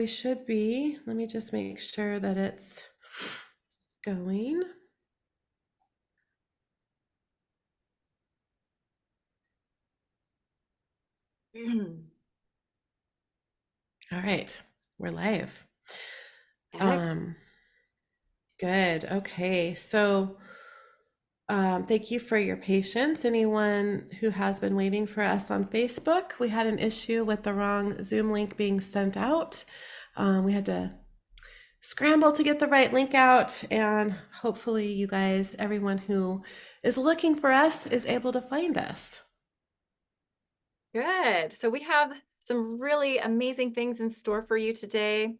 We should be. Let me just make sure that it's going. All right, we're live. Heck, Um, Good. Okay. Thank you for your patience. Anyone who has been waiting for us on Facebook, we had an issue with the wrong Zoom link being sent out. We had to scramble to get the right link out, and hopefully, you guys, everyone who is looking for us, is able to find us. good. So we have some really amazing things in store for you today.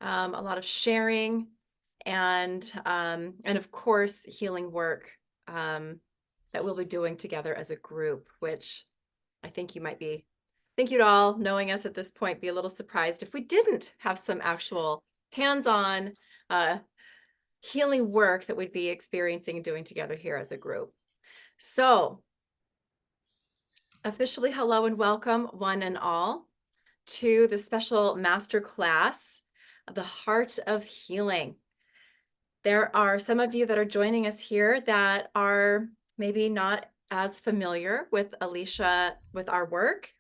A lot of sharing and of course healing work that we'll be doing together as a group, which I think you'd all, knowing us at this point, be a little surprised if we didn't have some actual hands-on uh, healing work that we'd be experiencing and doing together here as a group. So officially, hello and welcome, one and all, to the special master class, The Heart of Healing. There are some of you that are joining us here that are maybe not as familiar with Alicia, with our work,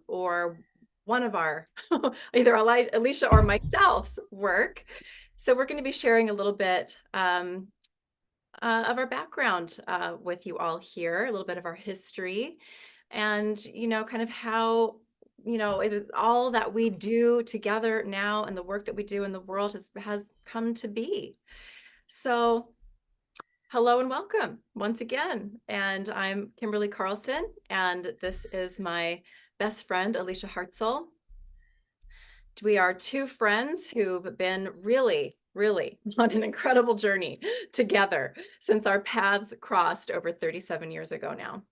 or one of our, either Alicia or myself's work. So we're going to be sharing a little bit of our background with you all here, a little bit of our history, and kind of how it is all that we do together now, and the work that we do in the world has come to be. So hello and welcome once again, and I'm Kimberly Carlson, and this is my best friend Alicia Hartzell. We are two friends who've been really on an incredible journey together since our paths crossed over 37 years ago now.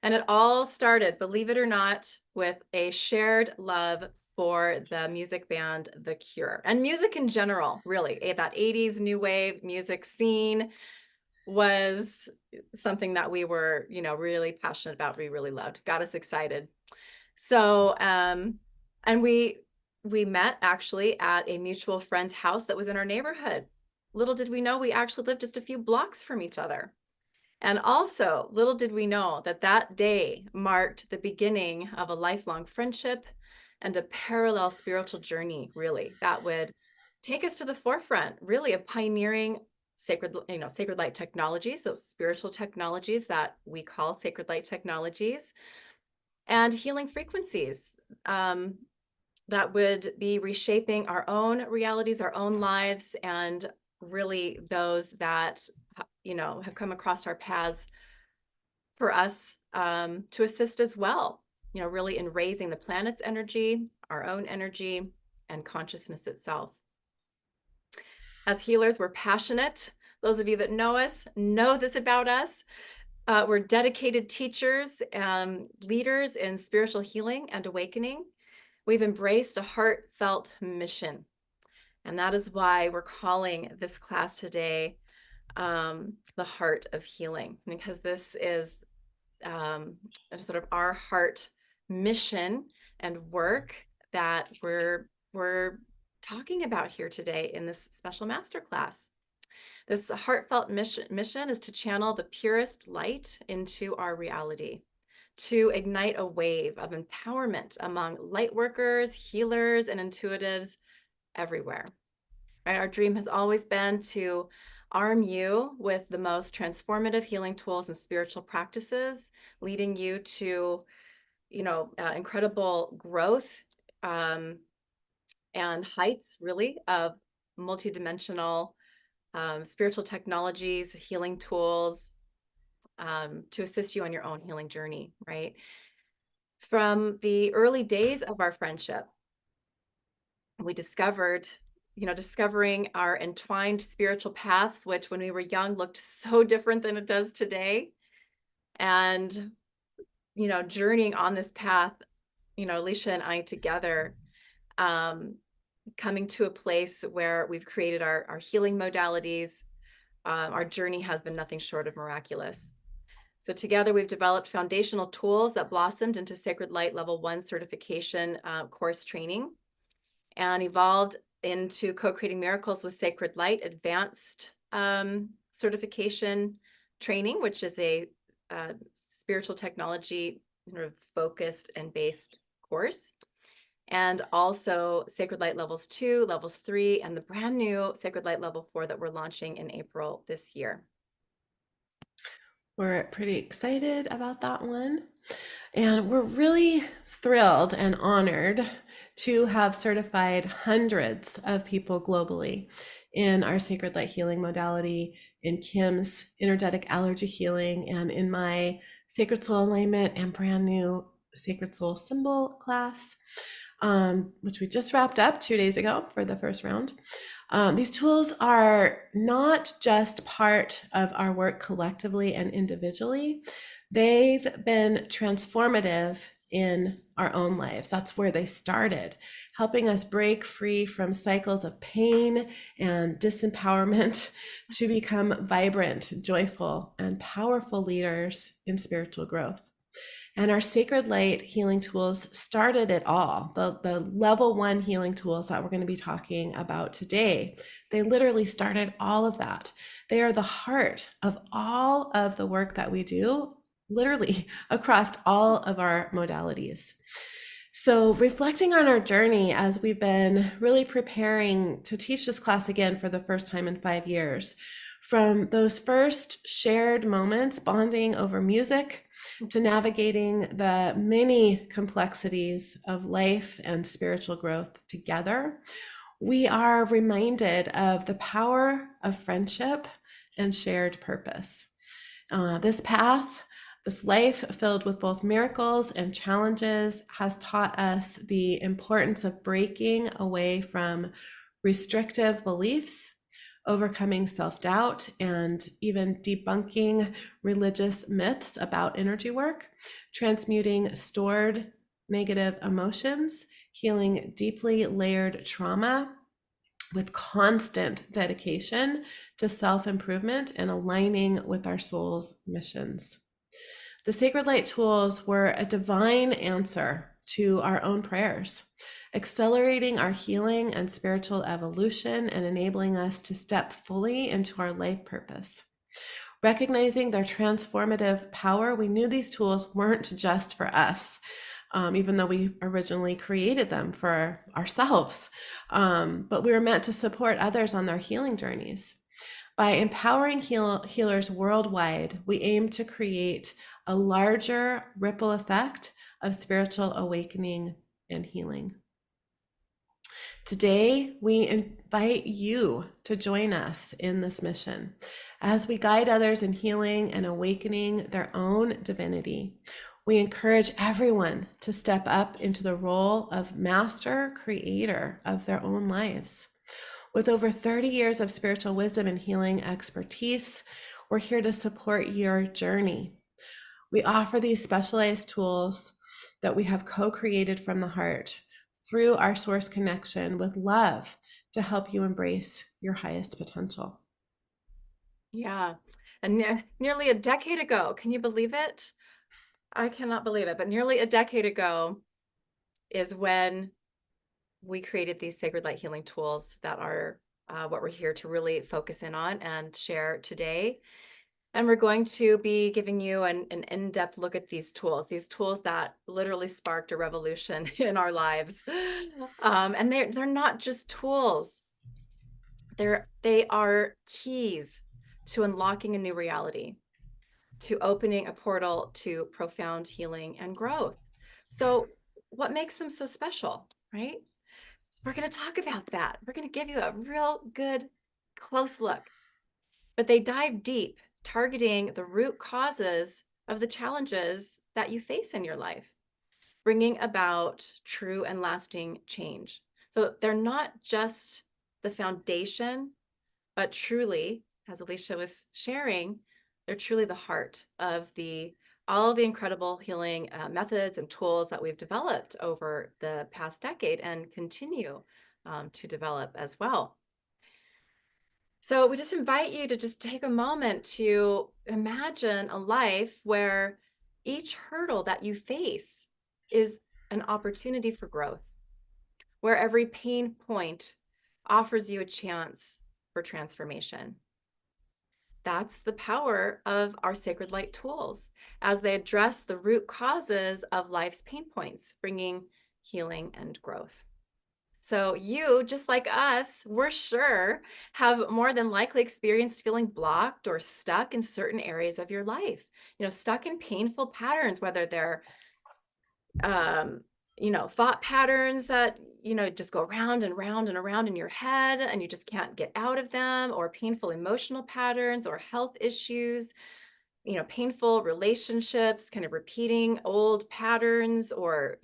And it all started, believe it or not, with a shared love for the music band The Cure and music in general, really. That 80s new wave music scene was something that we were, really passionate about, we really loved, got us excited. So, and we met actually at a mutual friend's house that was in our neighborhood. Little did we know we actually lived just a few blocks from each other. And also, little did we know that that day marked the beginning of a lifelong friendship and a parallel spiritual journey, really, that would take us to the forefront, really, of pioneering sacred light technologies, so spiritual technologies that we call sacred light technologies, and healing frequencies that would be reshaping our own realities, our own lives, and really those that have come across our paths for us to assist as well, really in raising the planet's energy, our own energy, and consciousness itself. As healers, we're passionate. Those of you that know us know this about us. We're dedicated teachers and leaders in spiritual healing and awakening. We've embraced a heartfelt mission. And that is why we're calling this class today The Heart of Healing, because this is sort of our heart mission and work that we're talking about here today in this special masterclass. This heartfelt mission is to channel the purest light into our reality, to ignite a wave of empowerment among light workers, healers, and intuitives everywhere. Right? Our dream has always been to arm you with the most transformative healing tools and spiritual practices, leading you to, incredible growth and heights, really, of multidimensional spiritual technologies, healing tools, to assist you on your own healing journey, right? From the early days of our friendship, we discovering our entwined spiritual paths, which when we were young looked so different than it does today. And, journeying on this path, Alicia and I together, coming to a place where we've created our healing modalities. Our journey has been nothing short of miraculous. So together we've developed foundational tools that blossomed into Sacred Light Level 1 certification course training. and evolved into Co-Creating Miracles with Sacred Light Advanced certification training, which is a spiritual technology sort of focused and based course. And also Sacred Light Levels 2, Levels 3, and the brand new Sacred Light Level 4 that we're launching in April this year. We're pretty excited about that one. And we're really thrilled and honored to have certified hundreds of people globally in our Sacred Light Healing modality, in Kim's energetic allergy healing, and in my Sacred Soul Alignment and brand new Sacred Soul Symbol class, which we just wrapped up 2 days ago for the first round. These tools are not just part of our work collectively and individually, they've been transformative in our own lives. That's where they started, helping us break free from cycles of pain and disempowerment to become vibrant, joyful, and powerful leaders in spiritual growth. And our Sacred Light healing tools started it all. The level 1 healing tools that we're going to be talking about today, they literally started all of that. They are the heart of all of the work that we do, literally across all of our modalities. So, reflecting on our journey as we've been really preparing to teach this class again for the first time in 5 years, from those first shared moments, bonding over music, to navigating the many complexities of life and spiritual growth together, we are reminded of the power of friendship and shared purpose. This path, this life filled with both miracles and challenges, has taught us the importance of breaking away from restrictive beliefs, overcoming self-doubt, and even debunking religious myths about energy work, transmuting stored negative emotions, healing deeply layered trauma with constant dedication to self-improvement and aligning with our soul's missions. The Sacred Light tools were a divine answer to our own prayers, accelerating our healing and spiritual evolution and enabling us to step fully into our life purpose. Recognizing their transformative power, we knew these tools weren't just for us, even though we originally created them for ourselves, but we were meant to support others on their healing journeys. By empowering healers worldwide, we aim to create a larger ripple effect of spiritual awakening and healing. Today, we invite you to join us in this mission as we guide others in healing and awakening their own divinity. We encourage everyone to step up into the role of master creator of their own lives. With over 30 years of spiritual wisdom and healing expertise, we're here to support your journey. We offer these specialized tools that we have co-created from the heart through our source connection with love to help you embrace your highest potential. Yeah. And nearly a decade ago, can you believe it? I cannot believe it, but nearly a decade ago is when we created these Sacred Light healing tools that are what we're here to really focus in on and share today. And we're going to be giving you an in-depth look at these tools that literally sparked a revolution in our lives. And they're not just tools. They are keys to unlocking a new reality, to opening a portal to profound healing and growth. So what makes them so special, right? We're going to talk about that. We're going to give you a real good close look. But they dive deep, targeting the root causes of the challenges that you face in your life, bringing about true and lasting change. So they're not just the foundation, but truly, as Alicia was sharing, they're truly the heart of all the incredible healing methods and tools that we've developed over the past decade and continue to develop as well. So we just invite you to just take a moment to imagine a life where each hurdle that you face is an opportunity for growth, where every pain point offers you a chance for transformation. That's the power of our sacred light tools as they address the root causes of life's pain points, bringing healing and growth. So you, just like us, we're sure, have more than likely experienced feeling blocked or stuck in certain areas of your life. Stuck in painful patterns, whether they're thought patterns that, just go round and round and around in your head and you just can't get out of them, or painful emotional patterns or health issues, painful relationships, kind of repeating old patterns, or,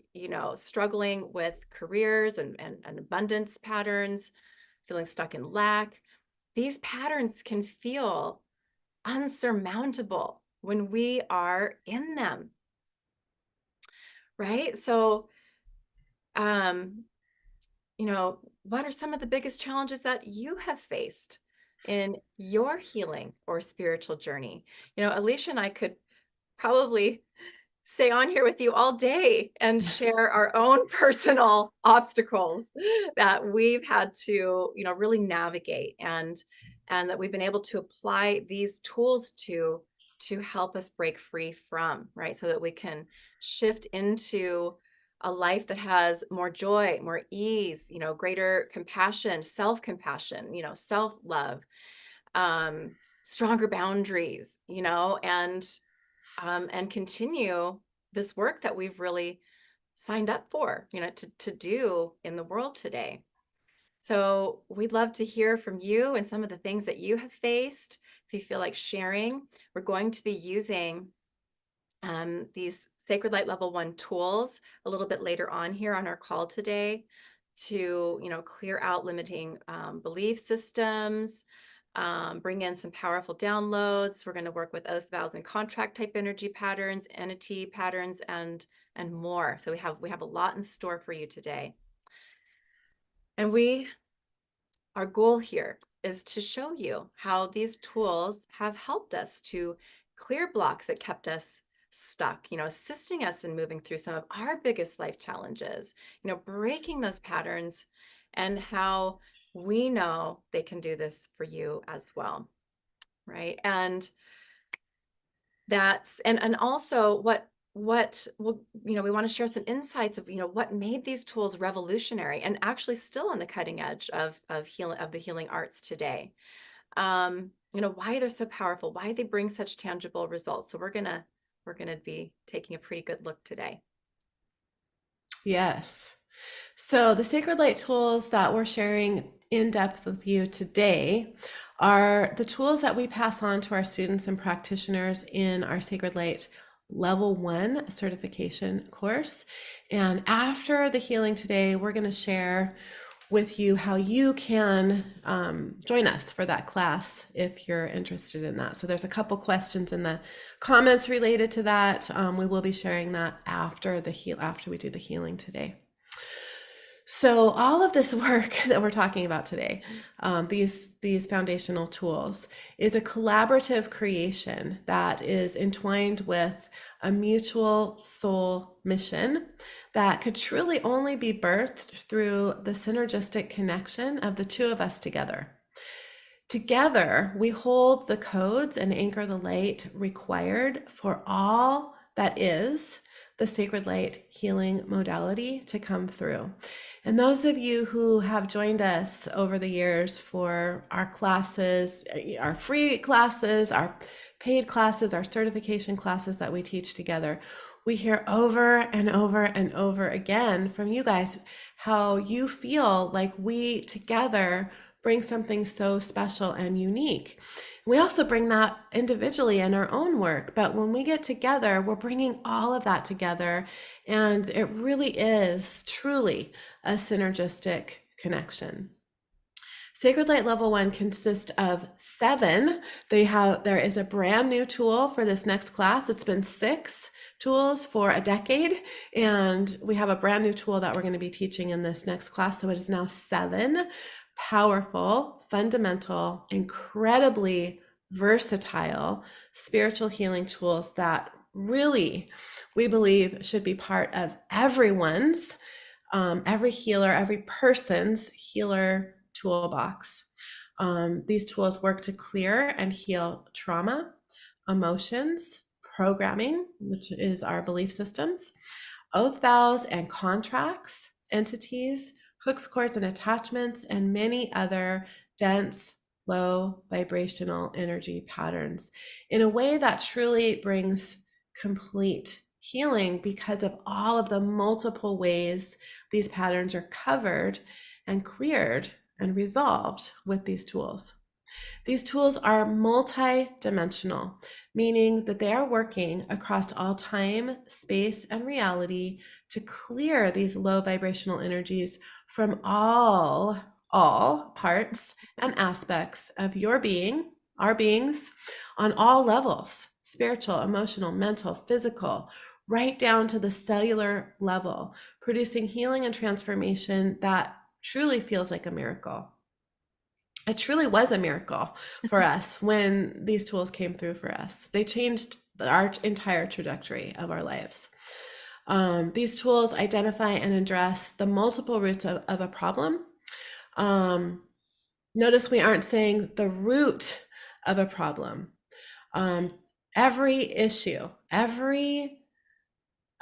struggling with careers and abundance patterns, feeling stuck in lack. These patterns can feel unsurmountable when we are in them, right? So, um, what are some of the biggest challenges that you have faced in your healing or spiritual journey? Alicia and I could probably stay on here with you all day and share our own personal obstacles that we've had to, really navigate, and that we've been able to apply these tools to help us break free from, right? So that we can shift into a life that has more joy, more ease, greater compassion, self-compassion, self-love, stronger boundaries, and continue this work that we've really signed up for, to do in the world today. So we'd love to hear from you and some of the things that you have faced. If you feel like sharing, we're going to be using these Sacred Light Level 1 tools a little bit later on here on our call today to, clear out limiting belief systems, bring in some powerful downloads. We're going to work with oaths, vows, and contract type energy patterns, entity patterns, and more. So we have a lot in store for you today. And our goal here is to show you how these tools have helped us to clear blocks that kept us stuck, assisting us in moving through some of our biggest life challenges, breaking those patterns, and how we know they can do this for you as well, right? And also we want to share some insights of, what made these tools revolutionary and actually still on the cutting edge of the healing arts today. Why they're so powerful, why they bring such tangible results. So we're gonna be taking a pretty good look today. Yes. So the Sacred Light tools that we're sharing in depth with you today are the tools that we pass on to our students and practitioners in our Sacred Light Level 1 certification course. And after the healing today, we're going to share with you how you can join us for that class if you're interested in that. So there's a couple questions in the comments related to that. We will be sharing that after we do the healing today. So all of this work that we're talking about today, these foundational tools, is a collaborative creation that is entwined with a mutual soul mission that could truly only be birthed through the synergistic connection of the two of us together. Together, we hold the codes and anchor the light required for all that is the Sacred Light healing modality to come through. And those of you who have joined us over the years for our classes, our free classes, our paid classes, our certification classes that we teach together, we hear over and over and over again from you guys how you feel like we together bring something so special and unique. We also bring that individually in our own work, but when we get together, we're bringing all of that together, and it really is truly a synergistic connection. Sacred Light Level 1 consists of 7. There is a brand new tool for this next class. It's been 6 tools for a decade, and we have a brand new tool that we're going to be teaching in this next class. So it is now 7 powerful, fundamental, incredibly versatile spiritual healing tools that really, we believe, should be part of everyone's every healer, every person's healer toolbox. These tools work to clear and heal trauma, emotions, programming, which is our belief systems, oath vows and contracts, entities, hooks, cords, and attachments, and many other dense, low vibrational energy patterns in a way that truly brings complete healing because of all of the multiple ways these patterns are covered and cleared and resolved with these tools. These tools are multi-dimensional, meaning that they are working across all time, space, and reality to clear these low vibrational energies from all parts and aspects of your being, our beings, on all levels, spiritual, emotional, mental, physical, right down to the cellular level, producing healing and transformation that truly feels like a miracle. It truly was a miracle for us when these tools came through for us. They changed our entire trajectory of our lives. These tools identify and address the multiple roots of a problem. Notice we aren't saying the root of a problem. Every issue, every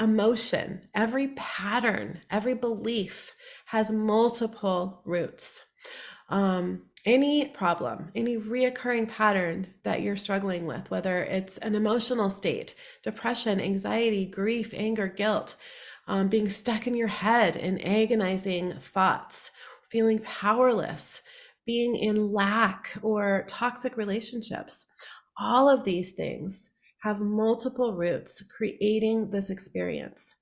emotion, every pattern, every belief has multiple roots. Any problem, any reoccurring pattern that you're struggling with, whether it's an emotional state, depression, anxiety, grief, anger, guilt, being stuck in your head in agonizing thoughts, feeling powerless, being in lack or toxic relationships, all of these things have multiple roots creating this experience,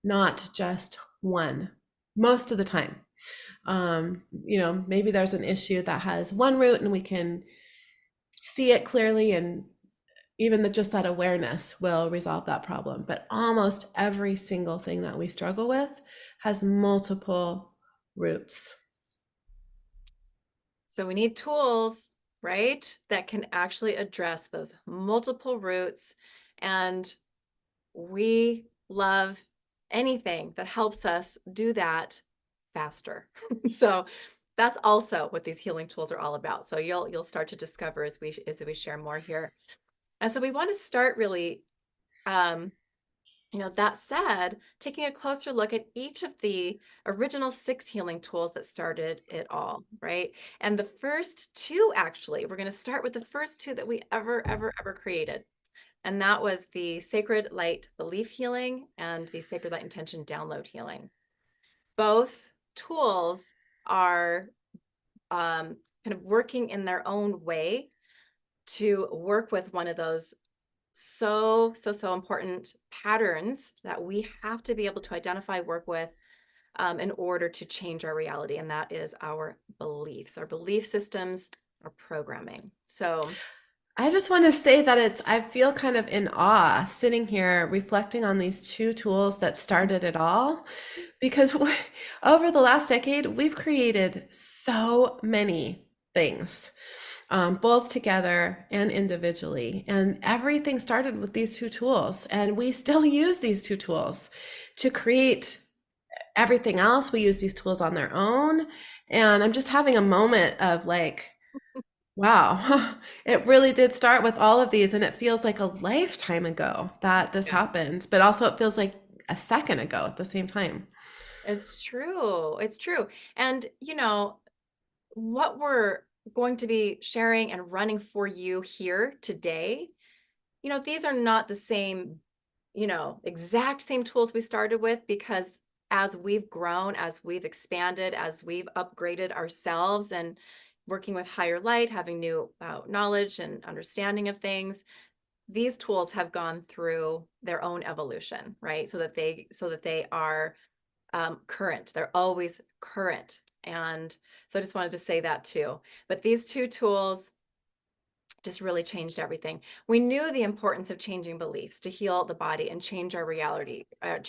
not just one, most of the time. Maybe there's an issue that has one root and we can see it clearly, and even just that awareness will resolve that problem. But almost every single thing that we struggle with has multiple roots. So we need tools, right, that can actually address those multiple roots. And we love anything that helps us do that faster. So that's also what these healing tools are all about. So you'll start to discover as we share more here. And so we want to start really, that said, taking a closer look at each of the original 6 healing tools that started it all, right? And the first 2, actually, we're going to start with the first 2 that we ever created. And that was the Sacred Light Belief Healing and the Sacred Light Intention Download Healing. Both tools are kind of working in their own way to work with one of those so important patterns that we have to be able to identify, work with, in order to change our reality. And that is our beliefs, our belief systems, our programming. So I just want to say that I feel kind of in awe sitting here reflecting on these 2 tools that started it all, because over the last decade, we've created so many things, both together and individually. And everything started with these 2 tools. And we still use these 2 tools to create everything else. We use these tools on their own. And I'm just having a moment of like, wow, it really did start with all of these, and it feels like a lifetime ago that this yeah, happened, but also it feels like a second ago at the same time. it's true. It's true. And what we're going to be sharing and running for you here today, these are not the same, exact same tools we started with, because as we've grown, as we've expanded, as we've upgraded ourselves and working with higher light, having new knowledge and understanding of things, these tools have gone through their own evolution, right? So that they are current. They're always current. And so I just wanted to say that too. But these 2 tools just really changed everything. We knew the importance of changing beliefs to heal the body and change our reality, and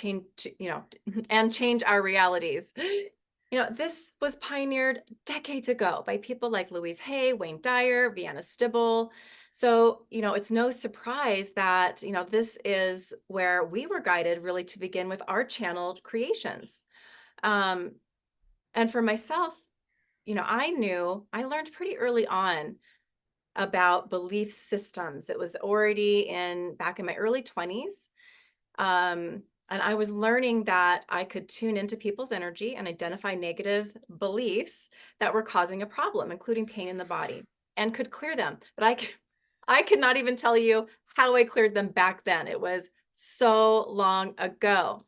change our realities. This was pioneered decades ago by people like Louise Hay, Wayne Dyer, Vienna Stibble. So, it's no surprise that, this is where we were guided really to begin with our channeled creations. Um, and for myself, I learned pretty early on about belief systems. It was already back in my early 20s. And I was learning that I could tune into people's energy and identify negative beliefs that were causing a problem, including pain in the body, and could clear them. But I could not even tell you how I cleared them back then. It was so long ago.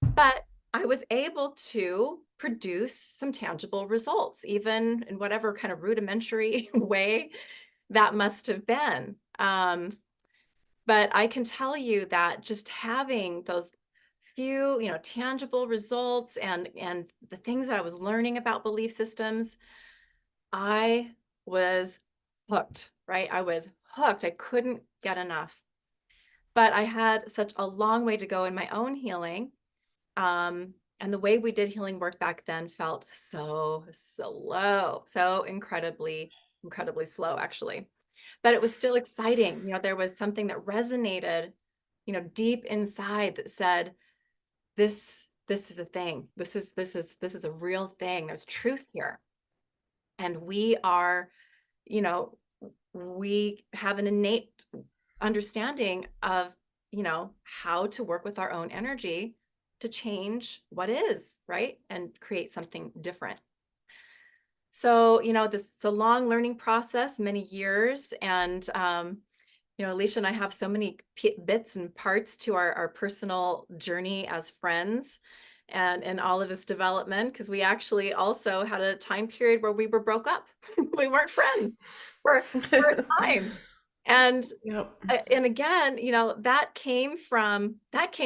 But I was able to produce some tangible results, even in whatever kind of rudimentary way that must have been. But I can tell you that just having those few, tangible results and the things that I was learning about belief systems, I was hooked, right? I was hooked. I couldn't get enough. But I had such a long way to go in my own healing. And the way we did healing work back then felt so slow, so incredibly slow, actually. But it was still exciting. There was something that resonated, deep inside that said, this is a thing. This is a real thing. There's truth here. And you know, we have an innate understanding of, how to work with our own energy to change what is, right? And create something different. So, this is a long learning process, many years. And, Alicia and I have so many bits and parts to our personal journey as friends and all of this development, because we actually also had a time period where we were broke up. We weren't friends for a time. And Yep. and again, that came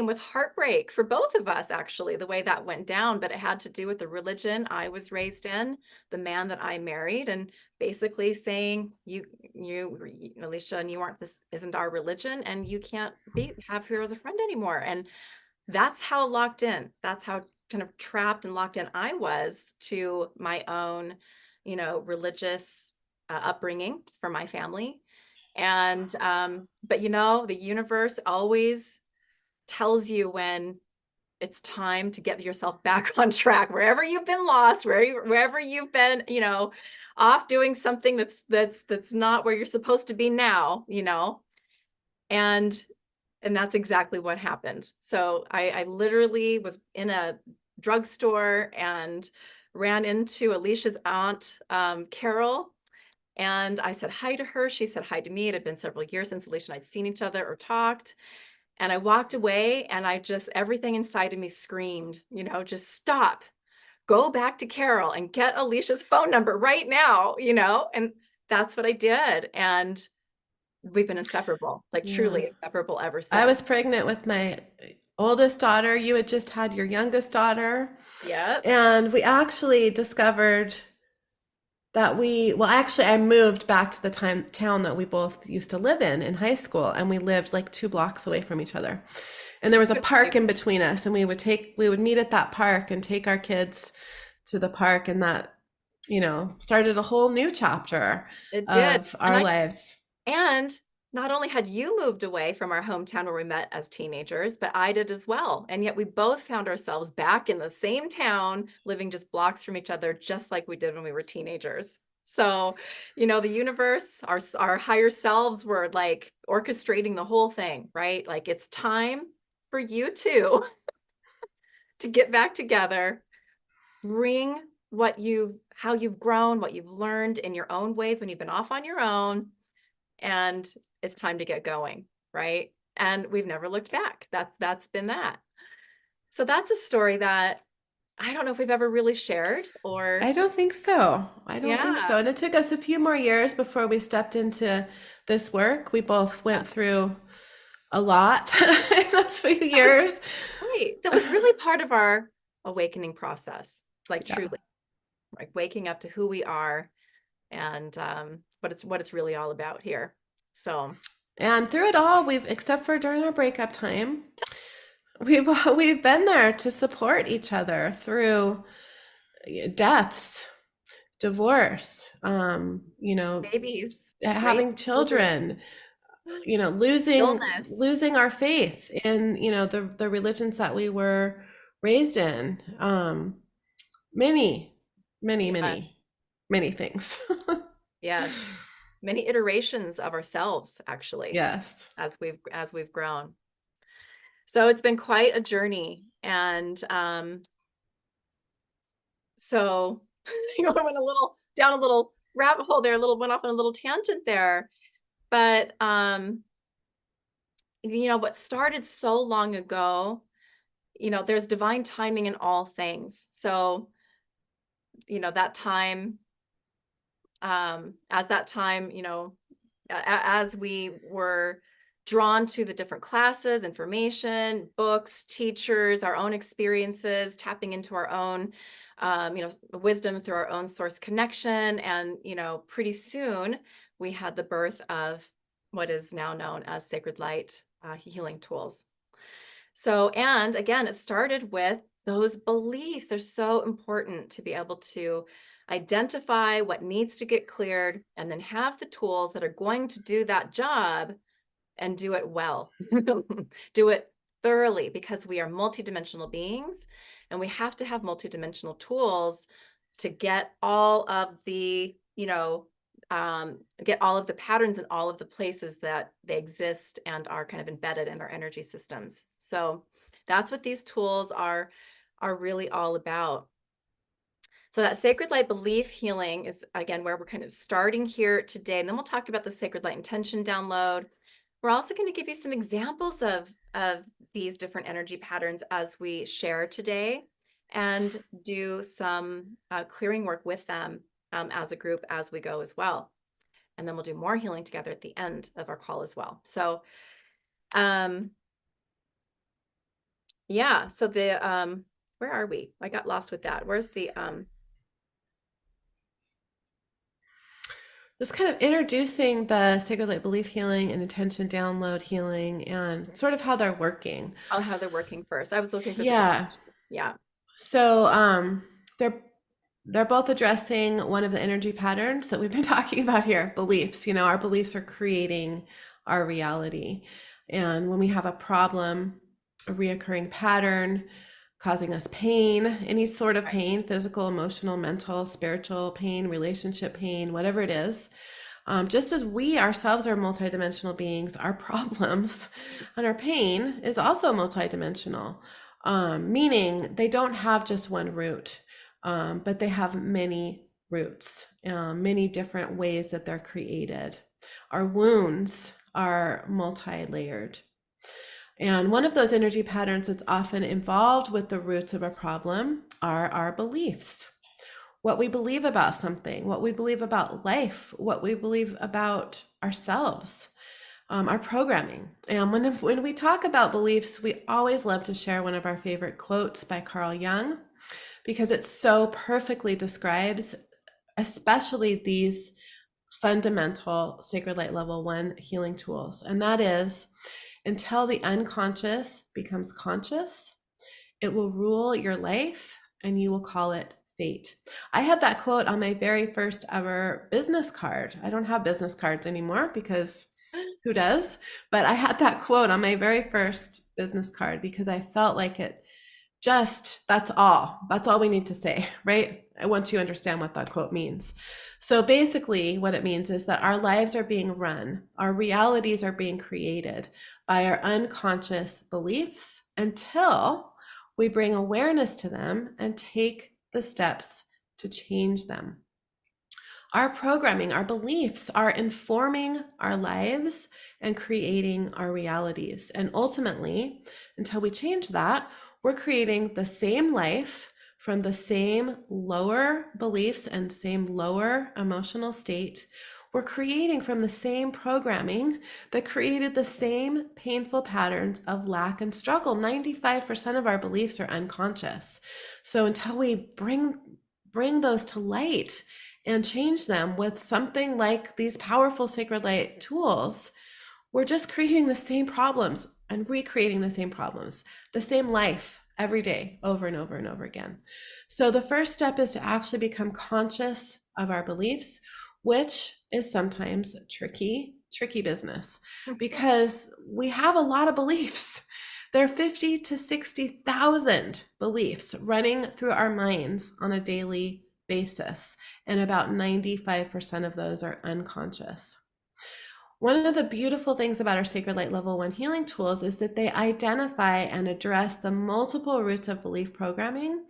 with heartbreak for both of us, actually, the way that went down. But it had to do with the religion I was raised in, the man that I married, and basically saying, Alicia, and you aren't, this isn't our religion, and you can't have her as a friend anymore. And that's how locked in, that's how kind of trapped and locked in I was to my own, religious upbringing from my family. And but the universe always tells you when it's time to get yourself back on track, wherever you've been lost, wherever you've been, off doing something that's not where you're supposed to be now, and that's exactly what happened. So I literally was in a drugstore and ran into Alicia's aunt, Carol. And I said hi to her. She said hi to me. It had been several years since Alicia and I'd seen each other or talked. And I walked away and everything inside of me screamed, just stop, go back to Carol and get Alicia's phone number right now, and that's what I did. And we've been inseparable, like Yeah. truly inseparable ever I since. was pregnant with my oldest daughter. You had just had your youngest daughter. Yep. And we actually discovered that actually, I moved back to the town that we both used to live in high school, and we lived like 2 blocks away from each other. And there was a park in between us, and we would meet at that park and take our kids to the park, and that, started a whole new chapter It did. of our lives. And not only had you moved away from our hometown where we met as teenagers, but I did as well. And yet we both found ourselves back in the same town, living just blocks from each other, just like we did when we were teenagers. So, the universe, our higher selves were like orchestrating the whole thing, right? Like it's time for you two to get back together, bring how you've grown, what you've learned in your own ways when you've been off on your own, and it's time to get going, right? And we've never looked back. That's been that. So that's a story that I don't know if we've ever really shared, or I don't think so. I don't think so. yeah. And it took us a few more years before we stepped into this work. We both went through a lot in those few That was years. right. That was really part of our awakening process, like Yeah. truly, like waking up to who we are and what it's really all about here. So And through it all, except for during our breakup time, we've been there to support each other through deaths, divorce, babies, raising having children, children, losing illness. losing our faith in, the religions that we were raised in. many, many, Yes. many, many things. Yes. Many iterations of ourselves, actually, Yes. as we've grown. So it's been quite a journey. And so I went down a little rabbit hole there, went off on a little tangent there. But what started so long ago, there's divine timing in all things. So, that time, as that time, as we were drawn to the different classes, information, books, teachers, our own experiences, tapping into our own, wisdom through our own source connection. And, pretty soon we had the birth of what is now known as Sacred Light healing tools. So, and again, it started with those beliefs. They're so important to be able to identify what needs to get cleared and then have the tools that are going to do that job and do it well. Do it thoroughly, because we are multidimensional beings and we have to have multidimensional tools to get all of the, get all of the patterns in all of the places that they exist and are kind of embedded in our energy systems. So that's what these tools are really all about. So that sacred light belief healing is, again, where we're kind of starting here today. And then we'll talk about the sacred light intention download. We're also going to give you some examples of these different energy patterns as we share today, and do some clearing work with them as a group as we go as well. And then we'll do more healing together at the end of our call as well. So, yeah, so where are we? I got lost with that. Where's the Just kind of introducing the sacred light belief healing and intention download healing and sort of how they're working. how they're working first. I was looking for the Yeah. definition. Yeah. So they're both addressing one of the energy patterns that we've been talking about here, beliefs. Our beliefs are creating our reality. And when we have a problem, a reoccurring pattern causing us pain, any sort of pain, physical, emotional, mental, spiritual pain, relationship pain, whatever it is, just as we ourselves are multidimensional beings, our problems and our pain is also multidimensional, meaning they don't have just one root, but they have many roots, many different ways that they're created. Our wounds are multi-layered. And one of those energy patterns that's often involved with the roots of a problem are our beliefs. What we believe about something, what we believe about life, what we believe about ourselves, our programming. And when we talk about beliefs, we always love to share one of our favorite quotes by Carl Jung, because it so perfectly describes especially these fundamental sacred light level 1 healing tools. And that is, until the unconscious becomes conscious, it will rule your life and you will call it fate. I had that quote on my very first ever business card. I don't have business cards anymore because who does? But I had that quote on my very first business card because I felt like it just, that's all we need to say, right? Once you understand what that quote means. So basically what it means is that our lives are being run, our realities are being created by our unconscious beliefs until we bring awareness to them and take the steps to change them. Our programming, our beliefs are informing our lives and creating our realities. And ultimately, until we change that, we're creating the same life from the same lower beliefs and same lower emotional state. We're creating from the same programming that created the same painful patterns of lack and struggle. 95% of our beliefs are unconscious. So until we bring those to light and change them with something like these powerful sacred light tools, we're just creating the same problems and recreating the same problems, the same life every day, over and over and over again. So the first step is to actually become conscious of our beliefs, which is sometimes tricky business because we have a lot of beliefs. There are 50 to 60,000 beliefs running through our minds on a daily basis, and about 95% of those are unconscious. One of the beautiful things about our Sacred Light Level 1 healing tools is that they identify and address the multiple roots of belief programming.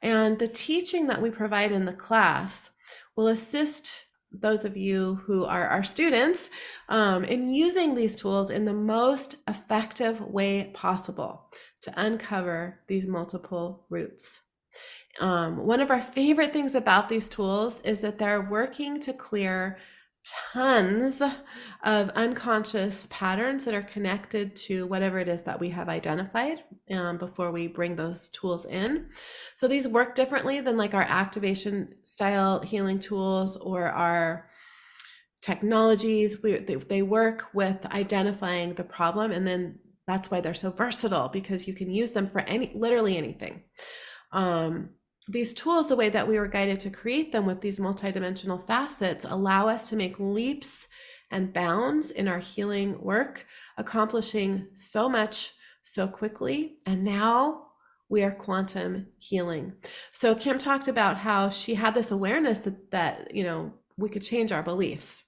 And the teaching that we provide in the class will assist those of you who are our students in using these tools in the most effective way possible to uncover these multiple roots. One of our favorite things about these tools is that they're working to clear tons of unconscious patterns that are connected to whatever it is that we have identified before we bring those tools in. So these work differently than like our activation style healing tools or our technologies. They work with identifying the problem, and then that's why they're so versatile, because you can use them for literally anything. These tools, the way that we were guided to create them with these multidimensional facets, allow us to make leaps and bounds in our healing work, accomplishing so much so quickly. And now we are quantum healing. So Kim talked about how she had this awareness that we could change our beliefs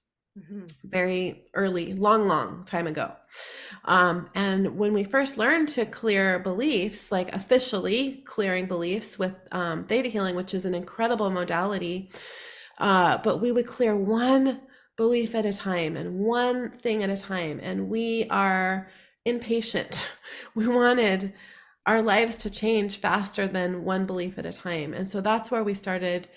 very early, long time ago. And when we first learned to clear beliefs, like officially clearing beliefs with theta healing, which is an incredible modality, but we would clear one belief at a time and one thing at a time. And we are impatient. We wanted our lives to change faster than one belief at a time. And so that's where we started.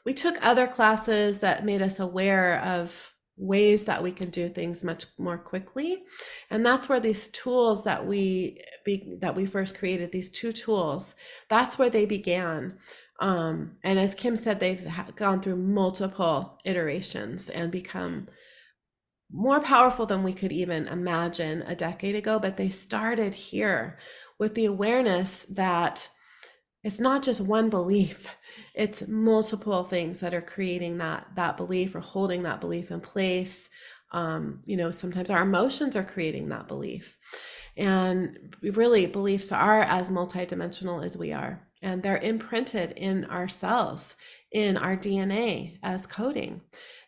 We took other classes that made us aware of ways that we can do things much more quickly, and that's where these tools that we first created, these two tools, that's where they began. And as Kim said, they've gone through multiple iterations and become more powerful than we could even imagine a decade ago. But they started here with the awareness that it's not just one belief, it's multiple things that are creating that belief or holding that belief in place. Sometimes our emotions are creating that belief. And really, beliefs are as multidimensional as we are. And they're imprinted in our cells, in our DNA as coding.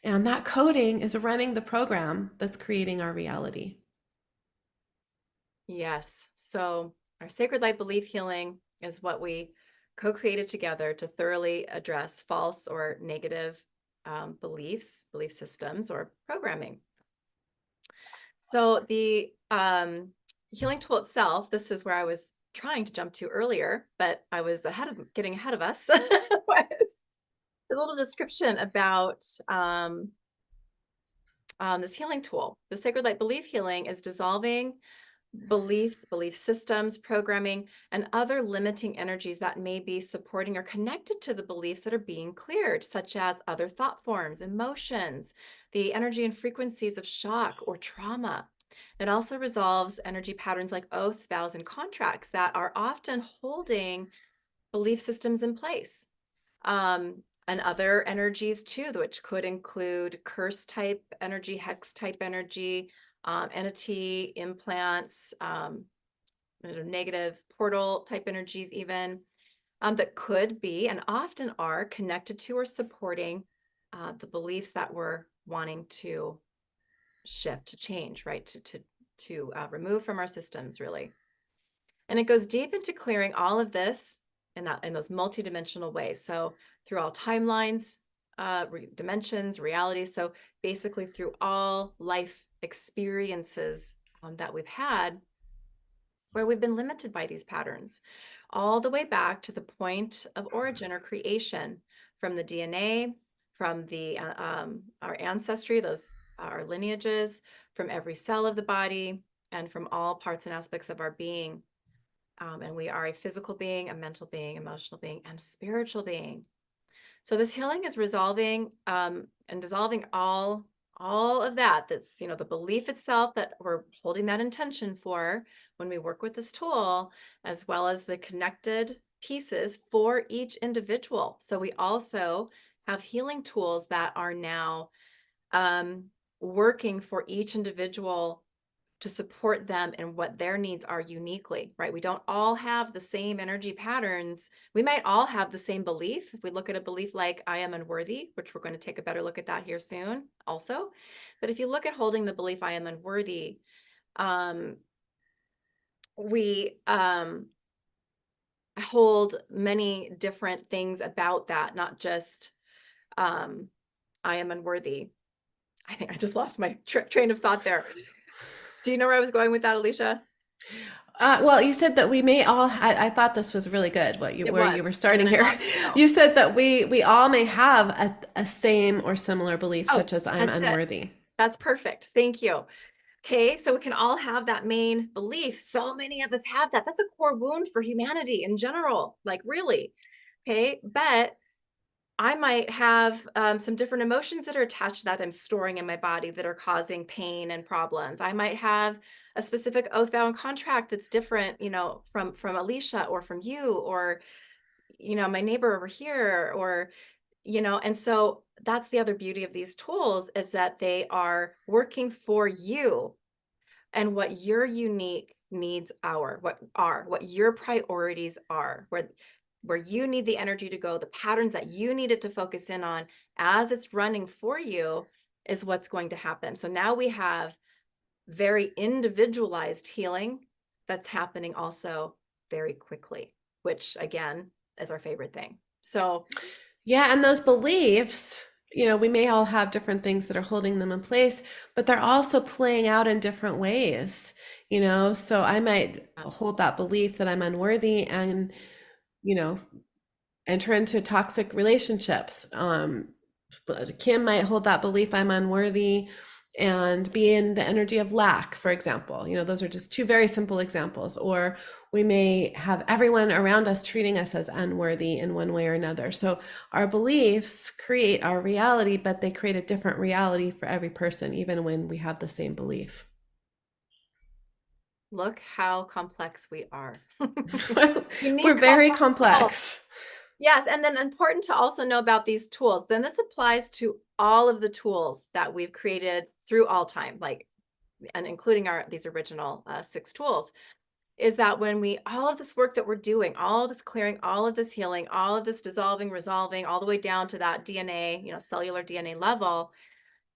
And that coding is running the program that's creating our reality. Yes. So our Sacred Light Belief Healing is what we co-created together to thoroughly address false or negative beliefs, belief systems, or programming. So the healing tool itself, this is where I was trying to jump to earlier, but I was getting ahead of us. Was a little description about this healing tool. The Sacred Light Belief Healing is dissolving beliefs, belief systems, programming, and other limiting energies that may be supporting or connected to the beliefs that are being cleared, such as other thought forms, emotions, the energy and frequencies of shock or trauma. It also resolves energy patterns like oaths, vows, and contracts that are often holding belief systems in place. And other energies too, which could include curse type energy, hex type energy, entity, implants, negative portal type energies even, that could be and often are connected to or supporting the beliefs that we're wanting to shift, to change, right? To remove from our systems, really. And it goes deep into clearing all of this in those multidimensional ways. So through all timelines, dimensions, realities. So basically through all life experiences that we've had where we've been limited by these patterns, all the way back to the point of origin or creation, from the DNA, from our ancestry, those our lineages, from every cell of the body, and from all parts and aspects of our being. And we are a physical being, a mental being, emotional being, and spiritual being. So this healing is resolving and dissolving all of that. That's, the belief itself that we're holding that intention for when we work with this tool, as well as the connected pieces for each individual. So we also have healing tools that are now working for each individual to support them in what their needs are uniquely, right? We don't all have the same energy patterns. We might all have the same belief. If we look at a belief like I am unworthy, which we're going to take a better look at that here soon also. But if you look at holding the belief I am unworthy, we hold many different things about that, not just I am unworthy. I think I just lost my train of thought there. Do you know where I was going with that, Alicia? Well, you said that we may all. I thought this was really good. It Where you was, were and then starting I here. lost it though. You said that we all may have a same or similar belief, Oh, such as I'm that's it. unworthy. That's perfect. Thank you. Okay, so we can all have that main belief. So many of us have that. That's a core wound for humanity in general, like really. Okay, but I might have some different emotions that are attached to that I'm storing in my body that are causing pain and problems. I might have a specific oath, vow, and contract that's different, from Alicia or from you or my neighbor over here or and so that's the other beauty of these tools is that they are working for you and what your unique needs are, what your priorities are, where you need the energy to go, the patterns that you need it to focus in on as it's running for you is what's going to happen. So now we have very individualized healing that's happening also very quickly, which again is our favorite thing. So Yeah, and those beliefs, we may all have different things that are holding them in place, but they're also playing out in different ways. So I might hold that belief that I'm unworthy and, you know, enter into toxic relationships. Kim might hold that belief I'm unworthy and be in the energy of lack, for example. Those are just two very simple examples. Or we may have everyone around us treating us as unworthy in one way or another. So our beliefs create our reality, but they create a different reality for every person, even when we have the same belief. look how complex we are. We're Unique, very complex. complex. Yes, and then important to also know about these tools. Then this applies to all of the tools that we've created through all time, and including these original 6 tools, is that when all of this work that we're doing, all of this clearing, all of this healing, all of this dissolving, resolving, all the way down to that DNA, cellular DNA level,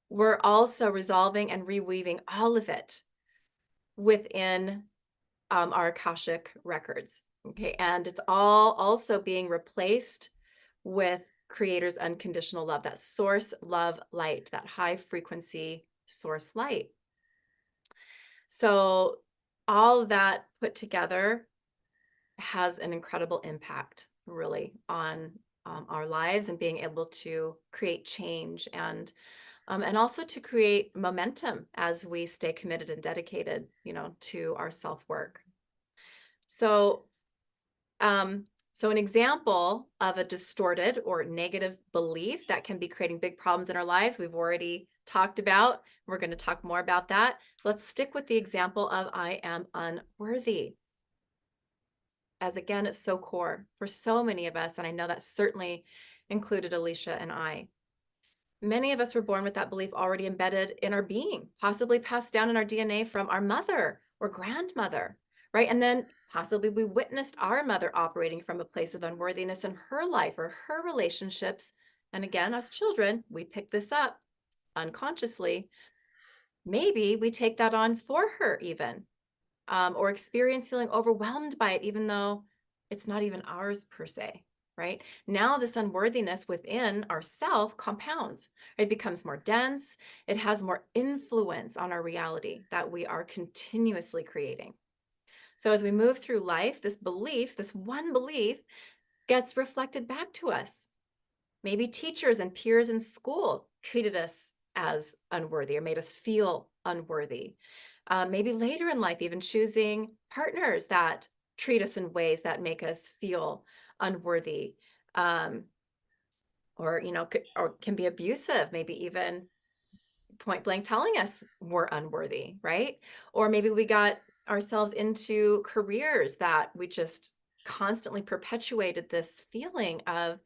we're also resolving and reweaving all of it within our Akashic records. Okay, and it's all also being replaced with Creator's unconditional love, that source love light, that high frequency source light. So all of that put together has an incredible impact, really, on our lives and being able to create change and also to create momentum as we stay committed and dedicated, to our self-work. So, so an example of a distorted or negative belief that can be creating big problems in our lives, we've already talked about. We're going to talk more about that. Let's stick with the example of I am unworthy. As again, it's so core for so many of us, and I know that certainly included Alicia and I. Many of us were born with that belief already embedded in our being, possibly passed down in our DNA from our mother or grandmother, right? And then possibly we witnessed our mother operating from a place of unworthiness in her life or her relationships. And again, us children, we pick this up unconsciously. Maybe we take that on for her even, or experience feeling overwhelmed by it, even though it's not even ours per se. Right now, this unworthiness within ourself compounds. It becomes more dense. It has more influence on our reality that we are continuously creating. So as we move through life, this belief, this one belief, gets reflected back to us. Maybe teachers and peers in school treated us as unworthy or made us feel unworthy. Maybe later in life, even choosing partners that treat us in ways that make us feel unworthy, or or can be abusive, maybe even point blank telling us we're unworthy, right? Or maybe we got ourselves into careers that we just constantly perpetuated this feeling of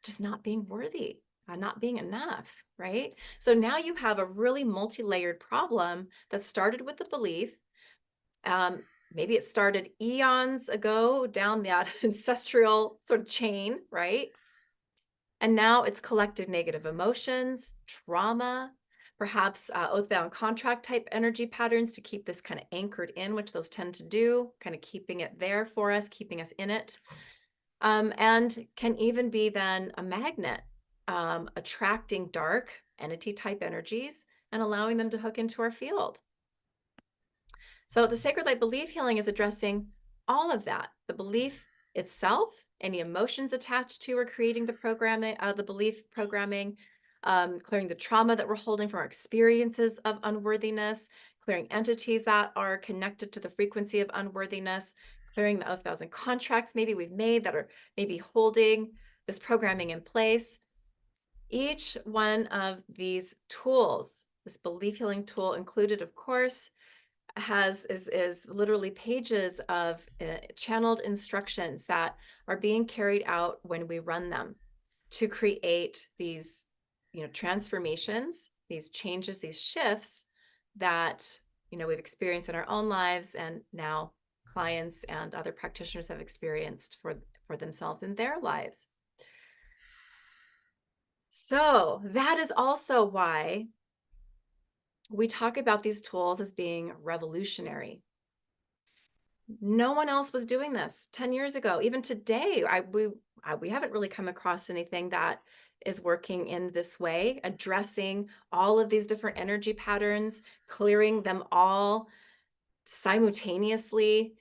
just not being worthy. not being enough, right? So now you have a really multi-layered problem that started with the belief. Maybe it started eons ago down that ancestral sort of chain, right? And now it's collected negative emotions, trauma, perhaps oath-bound contract type energy patterns to keep this kind of anchored in, which those tend to do, kind of keeping it there for us, keeping us in it. And can even be then a magnet, attracting dark entity type energies and allowing them to hook into our field. So the sacred light belief healing is addressing all of that, the belief itself, any emotions attached to or creating the programming, the belief programming, clearing the trauma that we're holding from our experiences of unworthiness, clearing entities that are connected to the frequency of unworthiness, clearing the oath, vows, and contracts maybe we've made that are maybe holding this programming in place. Each one of these tools, this belief healing tool included, of course, is literally pages of channeled instructions that are being carried out when we run them to create these, transformations, these changes, these shifts that, we've experienced in our own lives, and now clients and other practitioners have experienced for themselves in their lives. So that is also why we talk about these tools as being revolutionary. No one else was doing this 10 years ago. Even today, we haven't really come across anything that is working in this way, addressing all of these different energy patterns, clearing them all simultaneously,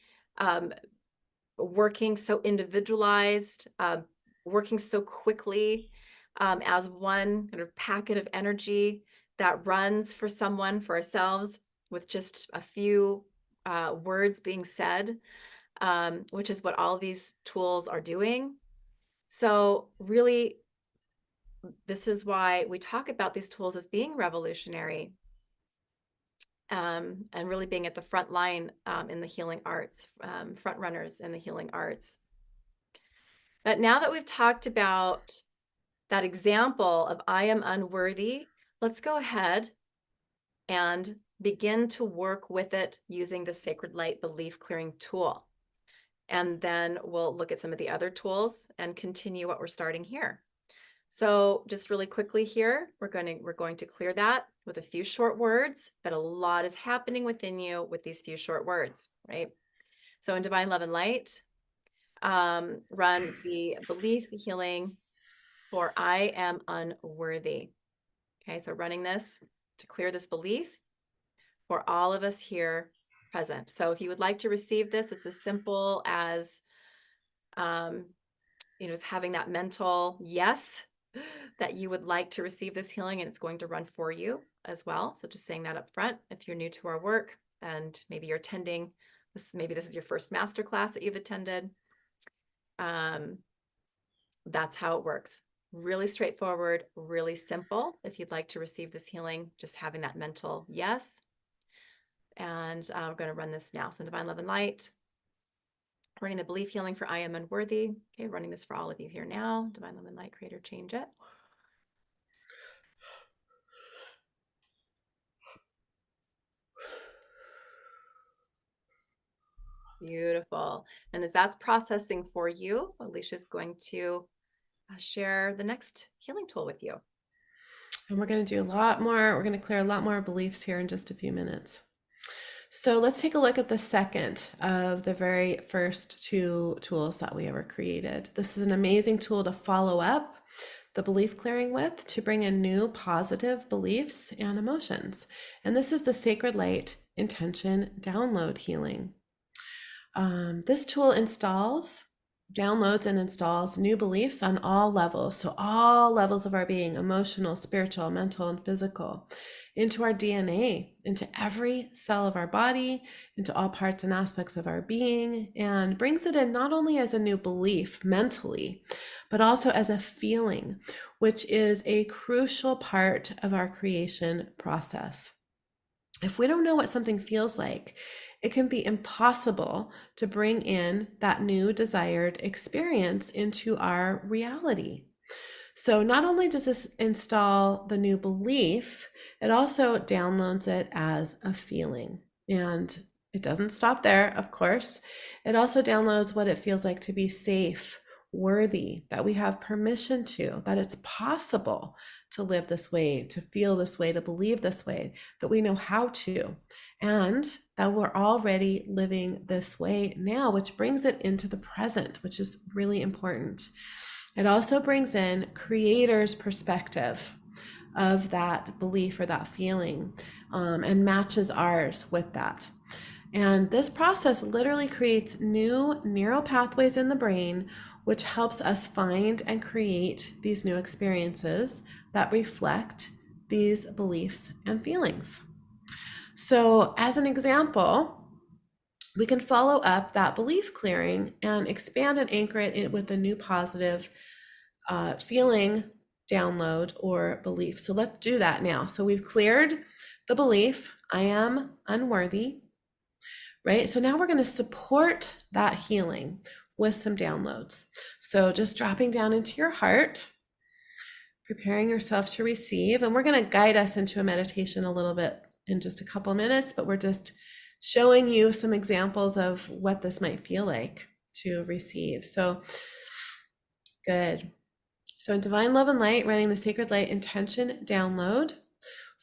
working so individualized, working so quickly, as one kind of packet of energy that runs for someone, for ourselves, with just a few words being said, which is what all these tools are doing. So really, this is why we talk about these tools as being revolutionary, and really being at the front line in the healing arts, front runners in the healing arts. But now that we've talked about that example of I am unworthy, let's go ahead and begin to work with it using the Sacred Light Belief Clearing tool. And then we'll look at some of the other tools and continue what we're starting here. So just really quickly here, we're going to clear that with a few short words, but a lot is happening within you with these few short words, right? So in Divine Love and Light, run the belief healing for I am unworthy. Okay, so running this to clear this belief for all of us here present. So if you would like to receive this, it's as simple as, just having that mental yes that you would like to receive this healing, and it's going to run for you as well. So just saying that up front. If you're new to our work and maybe you're attending this, maybe this is your first masterclass that you've attended, that's how it works. Really straightforward, really simple. If you'd like to receive this healing, just having that mental yes. And we're going to run this now. So Divine Love and Light, running the belief healing for I am unworthy. Okay, running this for all of you here now. Divine Love and Light, Creator, change it. Beautiful. And as that's processing for you, Alicia's going to share the next healing tool with you. And we're going to do a lot more. We're going to clear a lot more beliefs here in just a few minutes. So let's take a look at the second of the very first two tools that we ever created. This is an amazing tool to follow up the belief clearing with, to bring in new positive beliefs and emotions. And this is the Sacred Light Intention Download Healing. This tool downloads and installs new beliefs on all levels. So all levels of our being, emotional, spiritual, mental, and physical, into our DNA, into every cell of our body, into all parts and aspects of our being, and brings it in not only as a new belief mentally, but also as a feeling, which is a crucial part of our creation process. If we don't know what something feels like, it can be impossible to bring in that new desired experience into our reality. So not only does this install the new belief, it also downloads it as a feeling. And it doesn't stop there, of course. It also downloads what it feels like to be safe, worthy, that we have permission to, that it's possible to live this way, to feel this way, to believe this way, that we know how to, and that we're already living this way now, which brings it into the present, which is really important. It also brings in creator's perspective of that belief or that feeling, and matches ours with that. And this process literally creates new neural pathways in the brain, which helps us find and create these new experiences that reflect these beliefs and feelings. So, as an example, we can follow up that belief clearing and expand and anchor it with a new positive feeling, download, or belief. So let's do that now. So we've cleared the belief, I am unworthy, right? So now we're going to support that healing with some downloads. So just dropping down into your heart, preparing yourself to receive. And we're going to guide us into a meditation a little bit in just a couple minutes, but we're just showing you some examples of what this might feel like to receive. So good. So in divine love and light, running the sacred light intention download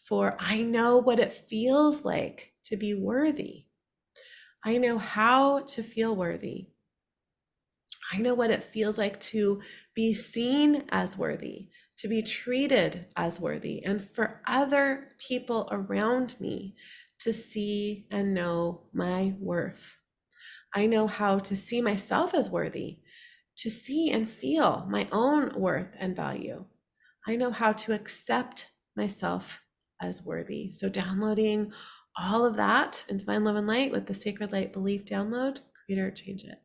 for I know what it feels like to be worthy. I know how to feel worthy. I know what it feels like to be seen as worthy, to be treated as worthy, and for other people around me to see and know my worth. I know how to see myself as worthy, to see and feel my own worth and value. I know how to accept myself as worthy. So downloading all of that in divine love and light with the sacred light belief download, creator, change it.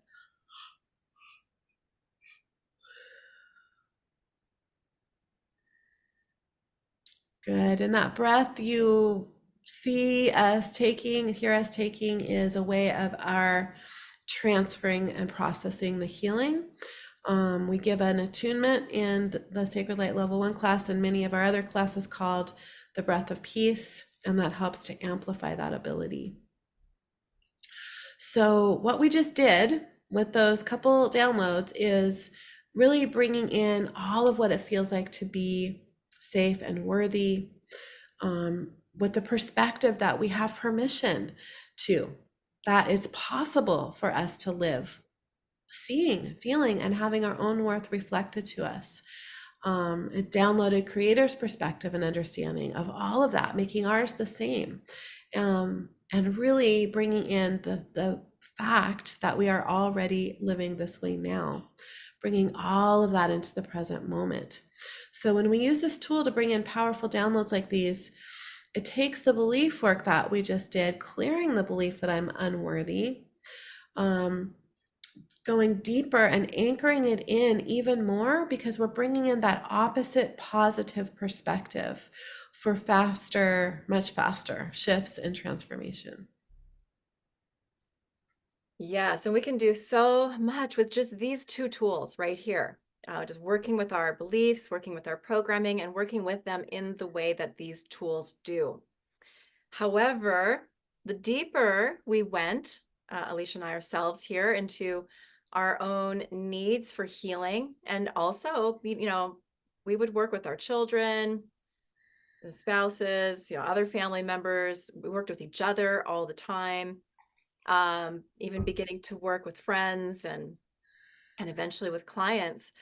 Good. And that breath you see us taking, hear us taking, is a way of our transferring and processing the healing. We give an attunement in the Sacred Light Level 1 class and many of our other classes called the Breath of Peace, and that helps to amplify that ability. So what we just did with those couple downloads is really bringing in all of what it feels like to be safe and worthy, with the perspective that we have permission to, that it's possible for us to live seeing, feeling, and having our own worth reflected to us. It downloaded creator's perspective and understanding of all of that, making ours the same, and really bringing in the fact that we are already living this way now, bringing all of that into the present moment. So when we use this tool to bring in powerful downloads like these, it takes the belief work that we just did, clearing the belief that I'm unworthy, going deeper and anchoring it in even more, because we're bringing in that opposite positive perspective for faster, much faster shifts and transformation. Yeah, so we can do so much with just these two tools right here. Just working with our beliefs, working with our programming, and working with them in the way that these tools do. However, the deeper we went, Alicia and I ourselves here, into our own needs for healing, and also, we would work with our children, the spouses, other family members. We worked with each other all the time, even beginning to work with friends and eventually with clients.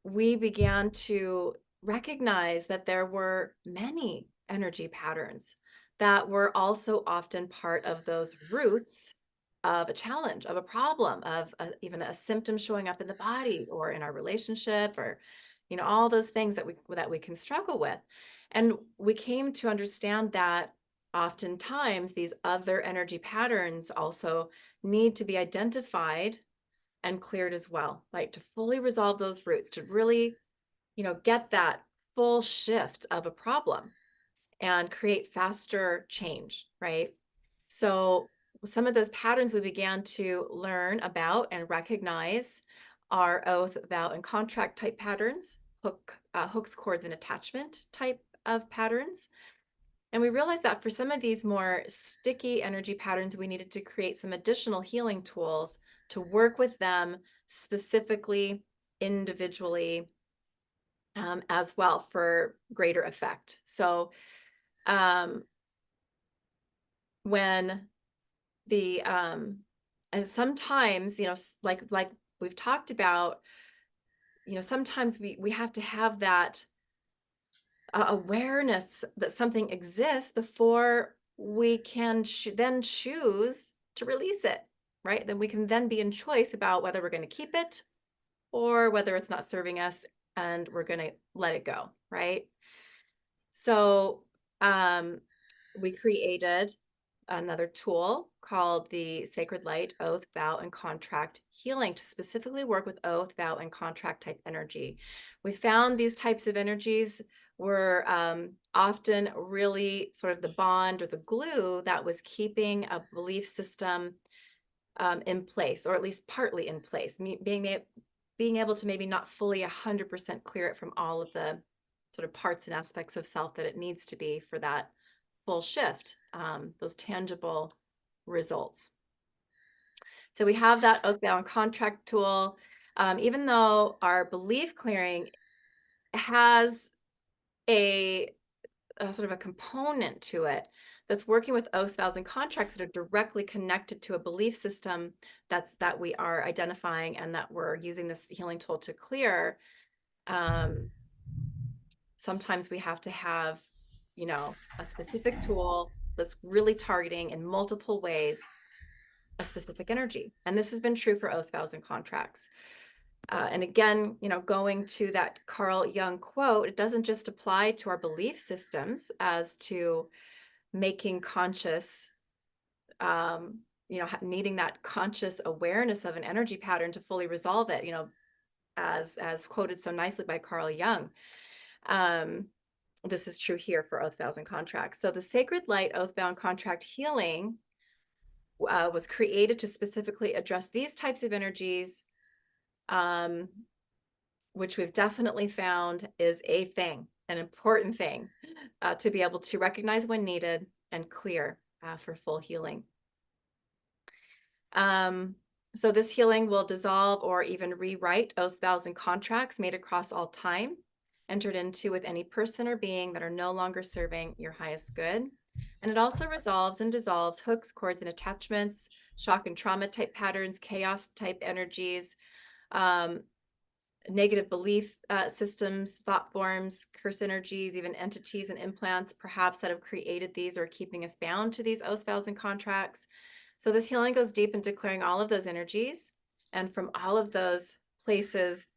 We began to recognize that there were many energy patterns that were also often part of those roots of a challenge, of a problem, of even a symptom showing up in the body or in our relationship, or all those things that we can struggle with. And we came to understand that oftentimes these other energy patterns also need to be identified and cleared as well, right? To fully resolve those roots, to really, get that full shift of a problem and create faster change, right? So some of those patterns we began to learn about and recognize are oath, vow, and contract type patterns, hooks, cords, and attachment type of patterns. And we realized that for some of these more sticky energy patterns, we needed to create some additional healing tools to work with them specifically, individually, as well for greater effect. So when the and sometimes, like we've talked about, sometimes we have to have that awareness that something exists before we can then choose to release it, right? Then we can then be in choice about whether we're going to keep it or whether it's not serving us and we're going to let it go, right? So we created another tool called the Sacred Light Oath, Vow, and Contract Healing to specifically work with oath, vow, and contract type energy. We found these types of energies were often really sort of the bond or the glue that was keeping a belief system in place, or at least partly in place, being able to maybe not fully 100% clear it from all of the sort of parts and aspects of self that it needs to be for that full shift, those tangible results. So we have that oath, vow, and contract tool. Even though our belief clearing has a sort of a component to it that's working with oaths, vows, and contracts that are directly connected to a belief system that we are identifying and that we're using this healing tool to clear. Sometimes we have to have, a specific tool that's really targeting in multiple ways a specific energy. And this has been true for oaths, vows, and contracts. And again, going to that Carl Jung quote, it doesn't just apply to our belief systems as to making conscious, needing that conscious awareness of an energy pattern to fully resolve it, as quoted so nicely by Carl Jung. This is true here for oath, vows, and contracts. So the Sacred Light Oath, Vow, and Contract Healing was created to specifically address these types of energies, which we've definitely found is a thing, an important thing, to be able to recognize when needed and clear for full healing. So this healing will dissolve or even rewrite oaths, vows, and contracts made across all time, entered into with any person or being that are no longer serving your highest good. And it also resolves and dissolves hooks, cords, and attachments, shock and trauma type patterns, chaos type energies, negative belief systems, thought forms, curse energies, even entities and implants, perhaps that have created these or keeping us bound to these oaths, vows, and contracts. So this healing goes deep into clearing all of those energies and from all of those places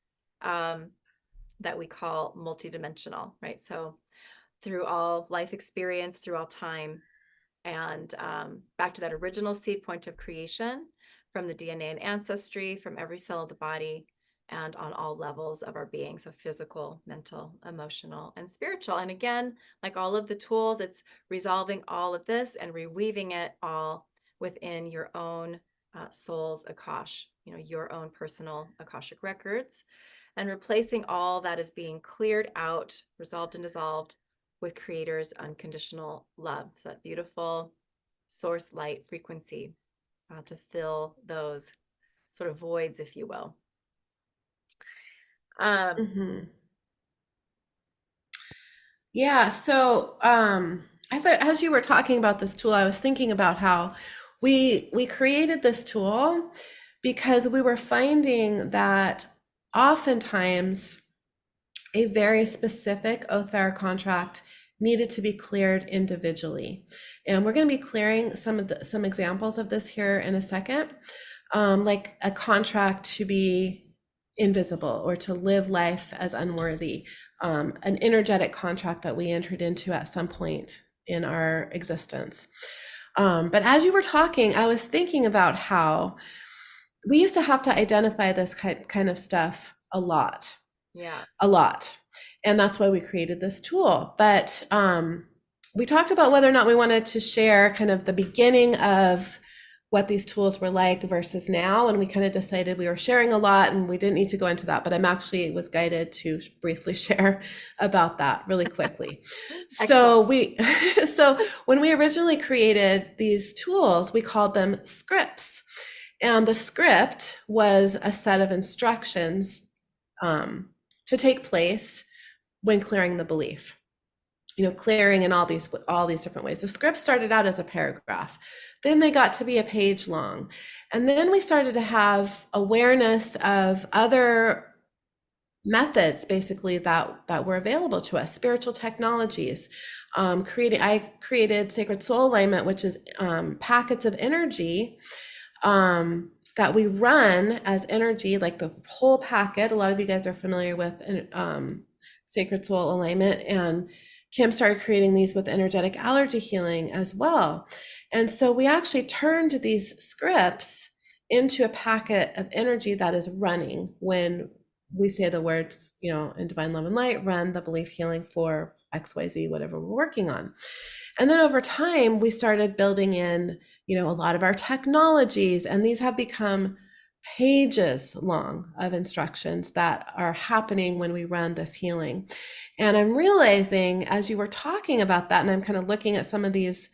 that we call multidimensional, right? So through all life experience, through all time, and back to that original seed point of creation, from the DNA and ancestry, from every cell of the body, and on all levels of our being, so physical, mental, emotional, and spiritual. And again, like all of the tools, it's resolving all of this and reweaving it all within your own soul's Akash, your own personal Akashic records, and replacing all that is being cleared out, resolved, and dissolved with Creator's unconditional love. So that beautiful source light frequency to fill those sort of voids, if you will. Yeah. So as you were talking about this tool, I was thinking about how we created this tool because we were finding that oftentimes a very specific oath, vow, or contract needed to be cleared individually. And we're going to be clearing some examples of this here in a second, like a contract to be invisible or to live life as unworthy, an energetic contract that we entered into at some point in our existence. But as you were talking, I was thinking about how we used to have to identify this kind of stuff a lot. Yeah. A lot. And that's why we created this tool. But we talked about whether or not we wanted to share kind of the beginning of what these tools were like versus now, and we kind of decided we were sharing a lot and we didn't need to go into that, but I'm actually was guided to briefly share about that really quickly. Excellent. So we so when we originally created these tools, we called them scripts. And the script was a set of instructions to take place when clearing the belief, clearing in all these different ways. The script started out as a paragraph, then they got to be a page long, and then we started to have awareness of other methods basically that were available to us, spiritual technologies. I created sacred soul alignment, which is packets of energy that we run as energy, like the whole packet. A lot of you guys are familiar with sacred soul alignment, and Kim started creating these with energetic allergy healing as well. And so we actually turned these scripts into a packet of energy that is running when we say the words, in divine love and light, run the belief healing for XYZ, whatever we're working on. And then over time, we started building in, a lot of our technologies, and these have become pages long of instructions that are happening when we run this healing. And I'm realizing as you were talking about that, and I'm kind of looking at some of these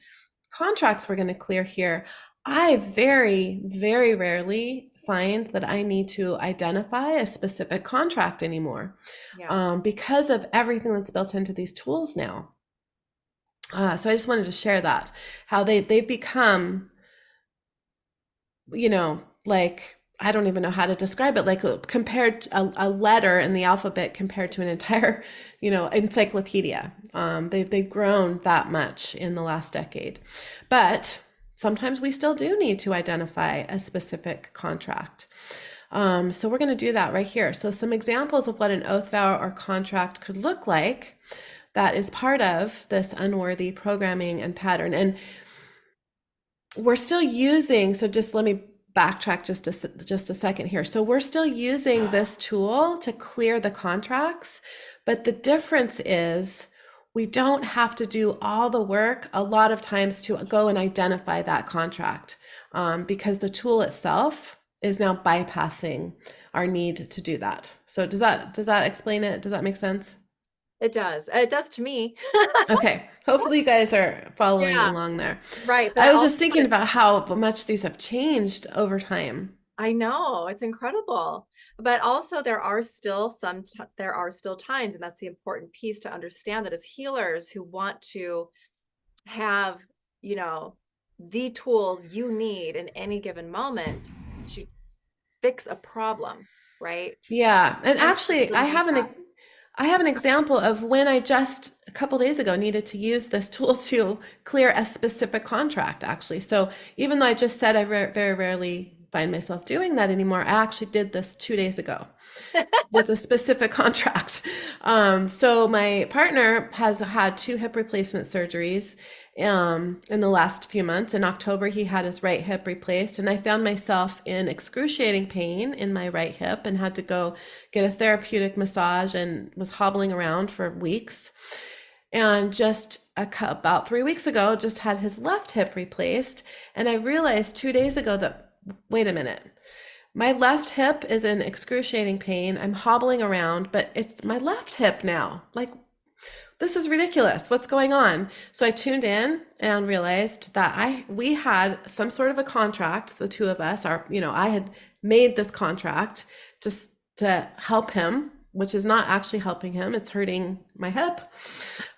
contracts we're going to clear here, I very, very rarely find that I need to identify a specific contract anymore, because of everything that's built into these tools now. So I just wanted to share that, how they've become, like, I don't even know how to describe it, like compared to a letter in the alphabet compared to an entire, encyclopedia. They've grown that much in the last decade. But sometimes we still do need to identify a specific contract. So we're going to do that right here. So some examples of what an oath, vow, or contract could look like that is part of this unworthy programming and pattern. And we're still using, so just let me backtrack just a second here. So we're still using this tool to clear the contracts, but the difference is we don't have to do all the work a lot of times to go and identify that contract, because the tool itself is now bypassing our need to do that. So does that explain it? Does that make sense? It does. It does to me. Okay. Hopefully you guys are following Yeah, along there. right. But I I was also just thinking about how much these have changed over time. I know, it's incredible. But also there are still times, and that's the important piece to understand, that as healers who want to have, you know, the tools you need in any given moment to fix a problem, right? Yeah. And Sometimes actually, people need that. I have an example of when I just a couple days ago needed to use this tool to clear a specific contract, actually. So even though I just said I very rarely find myself doing that anymore, I actually did this 2 days ago with a specific contract. So my partner has had 2 hip replacement surgeries in the last few months. In October, he had his right hip replaced, and I found myself in excruciating pain in my right hip and had to go get a therapeutic massage and was hobbling around for weeks. And just about 3 weeks ago, just had his left hip replaced. And I realized 2 days ago that, wait a minute, my left hip is in excruciating pain. I'm hobbling around, but it's my left hip now. Like, this is ridiculous. What's going on? So I tuned in and realized that we had some sort of a contract, the two of us are, I had made this contract to help him, which is not actually helping him. It's hurting my hip.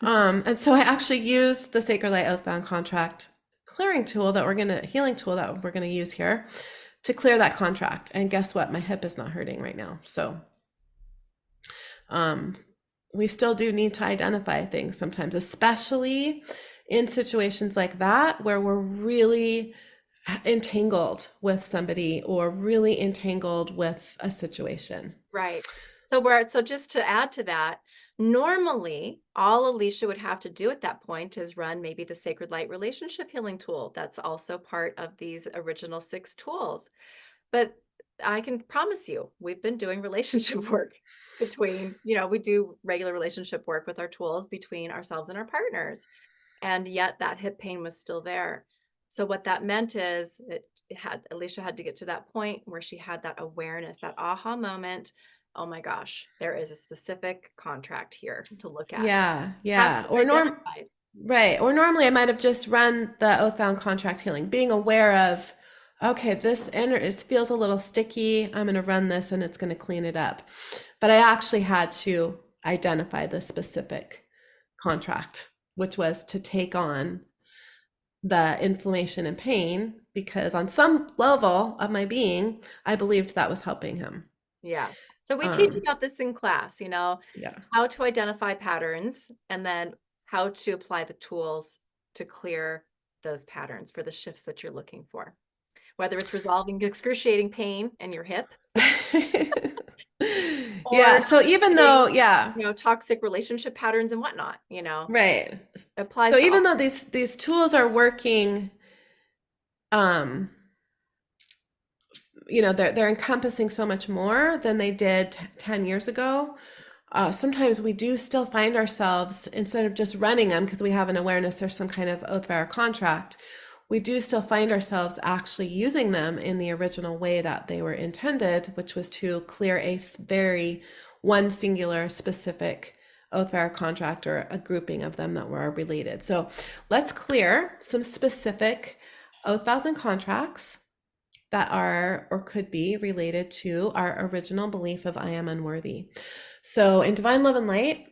And so I actually used the Sacred Light Oathbound contract healing tool that we're going to use here to clear that contract. And guess what? My hip is not hurting right now. So, we still do need to identify things sometimes, especially in situations like that where we're really entangled with somebody or really entangled with a situation. Right. So just to add to that, normally all Alicia would have to do at that point is run maybe the Sacred Light relationship healing tool. That's also part of these original 6 tools. But I can promise you, we've been doing relationship work between, we do regular relationship work with our tools between ourselves and our partners. And yet that hip pain was still there. So what that meant is Alicia had to get to that point where she had that awareness, that aha moment. Oh my gosh, there is a specific contract here to look at. Yeah, Has yeah. to be identified. Right. Or normally I might have just run the oath-bound contract healing, being aware of, okay, it feels a little sticky. I'm going to run this and it's going to clean it up. But I actually had to identify the specific contract, which was to take on the inflammation and pain, because on some level of my being, I believed that was helping him. Yeah. So we teach Um, about this in class, yeah. how to identify patterns and then how to apply the tools to clear those patterns for the shifts that you're looking for. Whether it's resolving excruciating pain in your hip or Yeah. So even though, creating, yeah, toxic relationship patterns and whatnot, right. applies So to even all. though these tools are working, um, they're encompassing so much more than they did 10 years ago. Sometimes we do still find ourselves, instead of just running them because we have an awareness there's some kind of oath vow contract, we do still find ourselves actually using them in the original way that they were intended, which was to clear a very one singular specific oath vow contract, or a grouping of them that were related. So let's clear some specific oath vows and contracts that are or could be related to our original belief of I am unworthy. So in Divine Love and Light,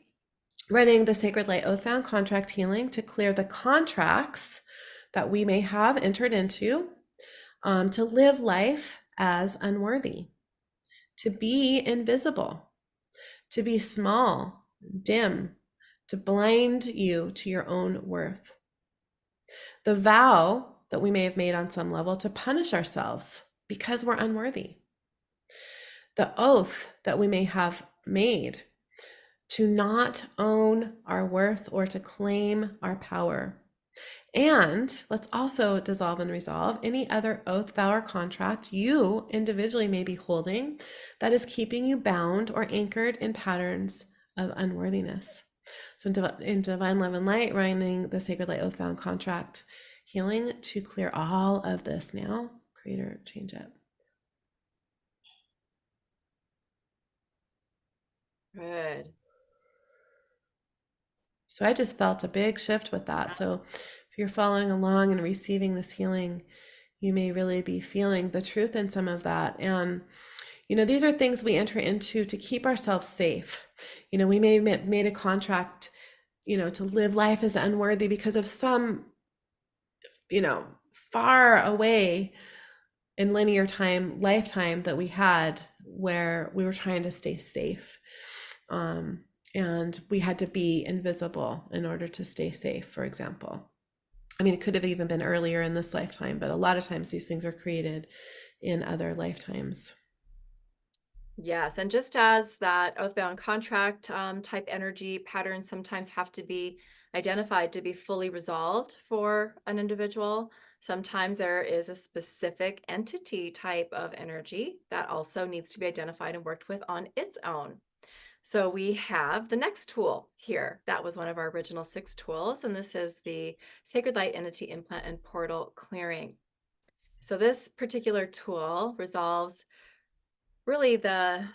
running the Sacred Light Oath-Bound Contract Healing to clear the contracts that we may have entered into, to live life as unworthy, to be invisible, to be small, dim, to blind you to your own worth. The vow that we may have made on some level to punish ourselves because we're unworthy. The oath that we may have made to not own our worth or to claim our power. And let's also dissolve and resolve any other oath, vow, or contract you individually may be holding that is keeping you bound or anchored in patterns of unworthiness. So in Divine Love and Light, running the Sacred Light Oath, Vow, Contract Healing to clear all of this now. Creator, change it. Good. So I just felt a big shift with that. So if you're following along and receiving this healing, you may really be feeling the truth in some of that. And, these are things we enter into to keep ourselves safe. We may have made a contract, to live life as unworthy because of some, far away in linear time, lifetime that we had where we were trying to stay safe. And we had to be invisible in order to stay safe, for example. I mean, it could have even been earlier in this lifetime, but a lot of times these things are created in other lifetimes. Yes, and just as that oath-bound contract type energy patterns sometimes have to be identified to be fully resolved for an individual, sometimes there is a specific entity type of energy that also needs to be identified and worked with on its own. So we have the next tool here. That was one of our original 6 tools, and this is the Sacred Light Entity Implant and Portal Clearing. So this particular tool resolves really the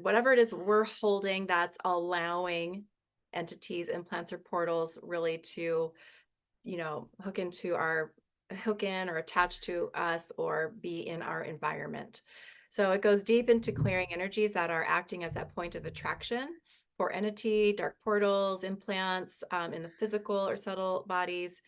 whatever it is we're holding that's allowing entities, implants, or portals really to, hook in or attach to us or be in our environment. So it goes deep into clearing energies that are acting as that point of attraction for entity, dark portals, implants in the physical or subtle bodies.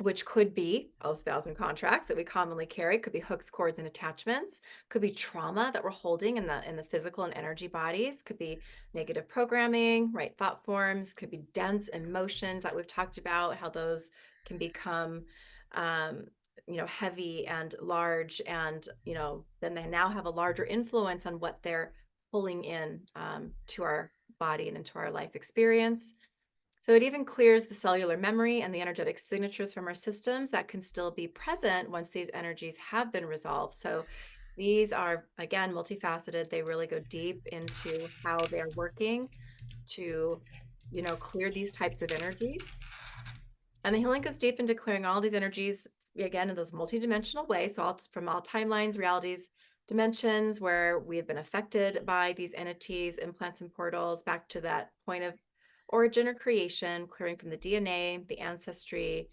Which could be oaths, vows, and contracts that we commonly carry, could be hooks, cords, and attachments, could be trauma that we're holding in the physical and energy bodies, could be negative programming, right? Thought forms, could be dense emotions that we've talked about, how those can become heavy and large, and then they now have a larger influence on what they're pulling in to our body and into our life experience. So it even clears the cellular memory and the energetic signatures from our systems that can still be present once these energies have been resolved. So these are, again, multifaceted. They really go deep into how they're working to, clear these types of energies. And the healing goes deep into clearing all these energies, again, in those multidimensional ways. So from all timelines, realities, dimensions where we have been affected by these entities, implants, and portals, back to that point of origin or creation, clearing from the DNA, the ancestry,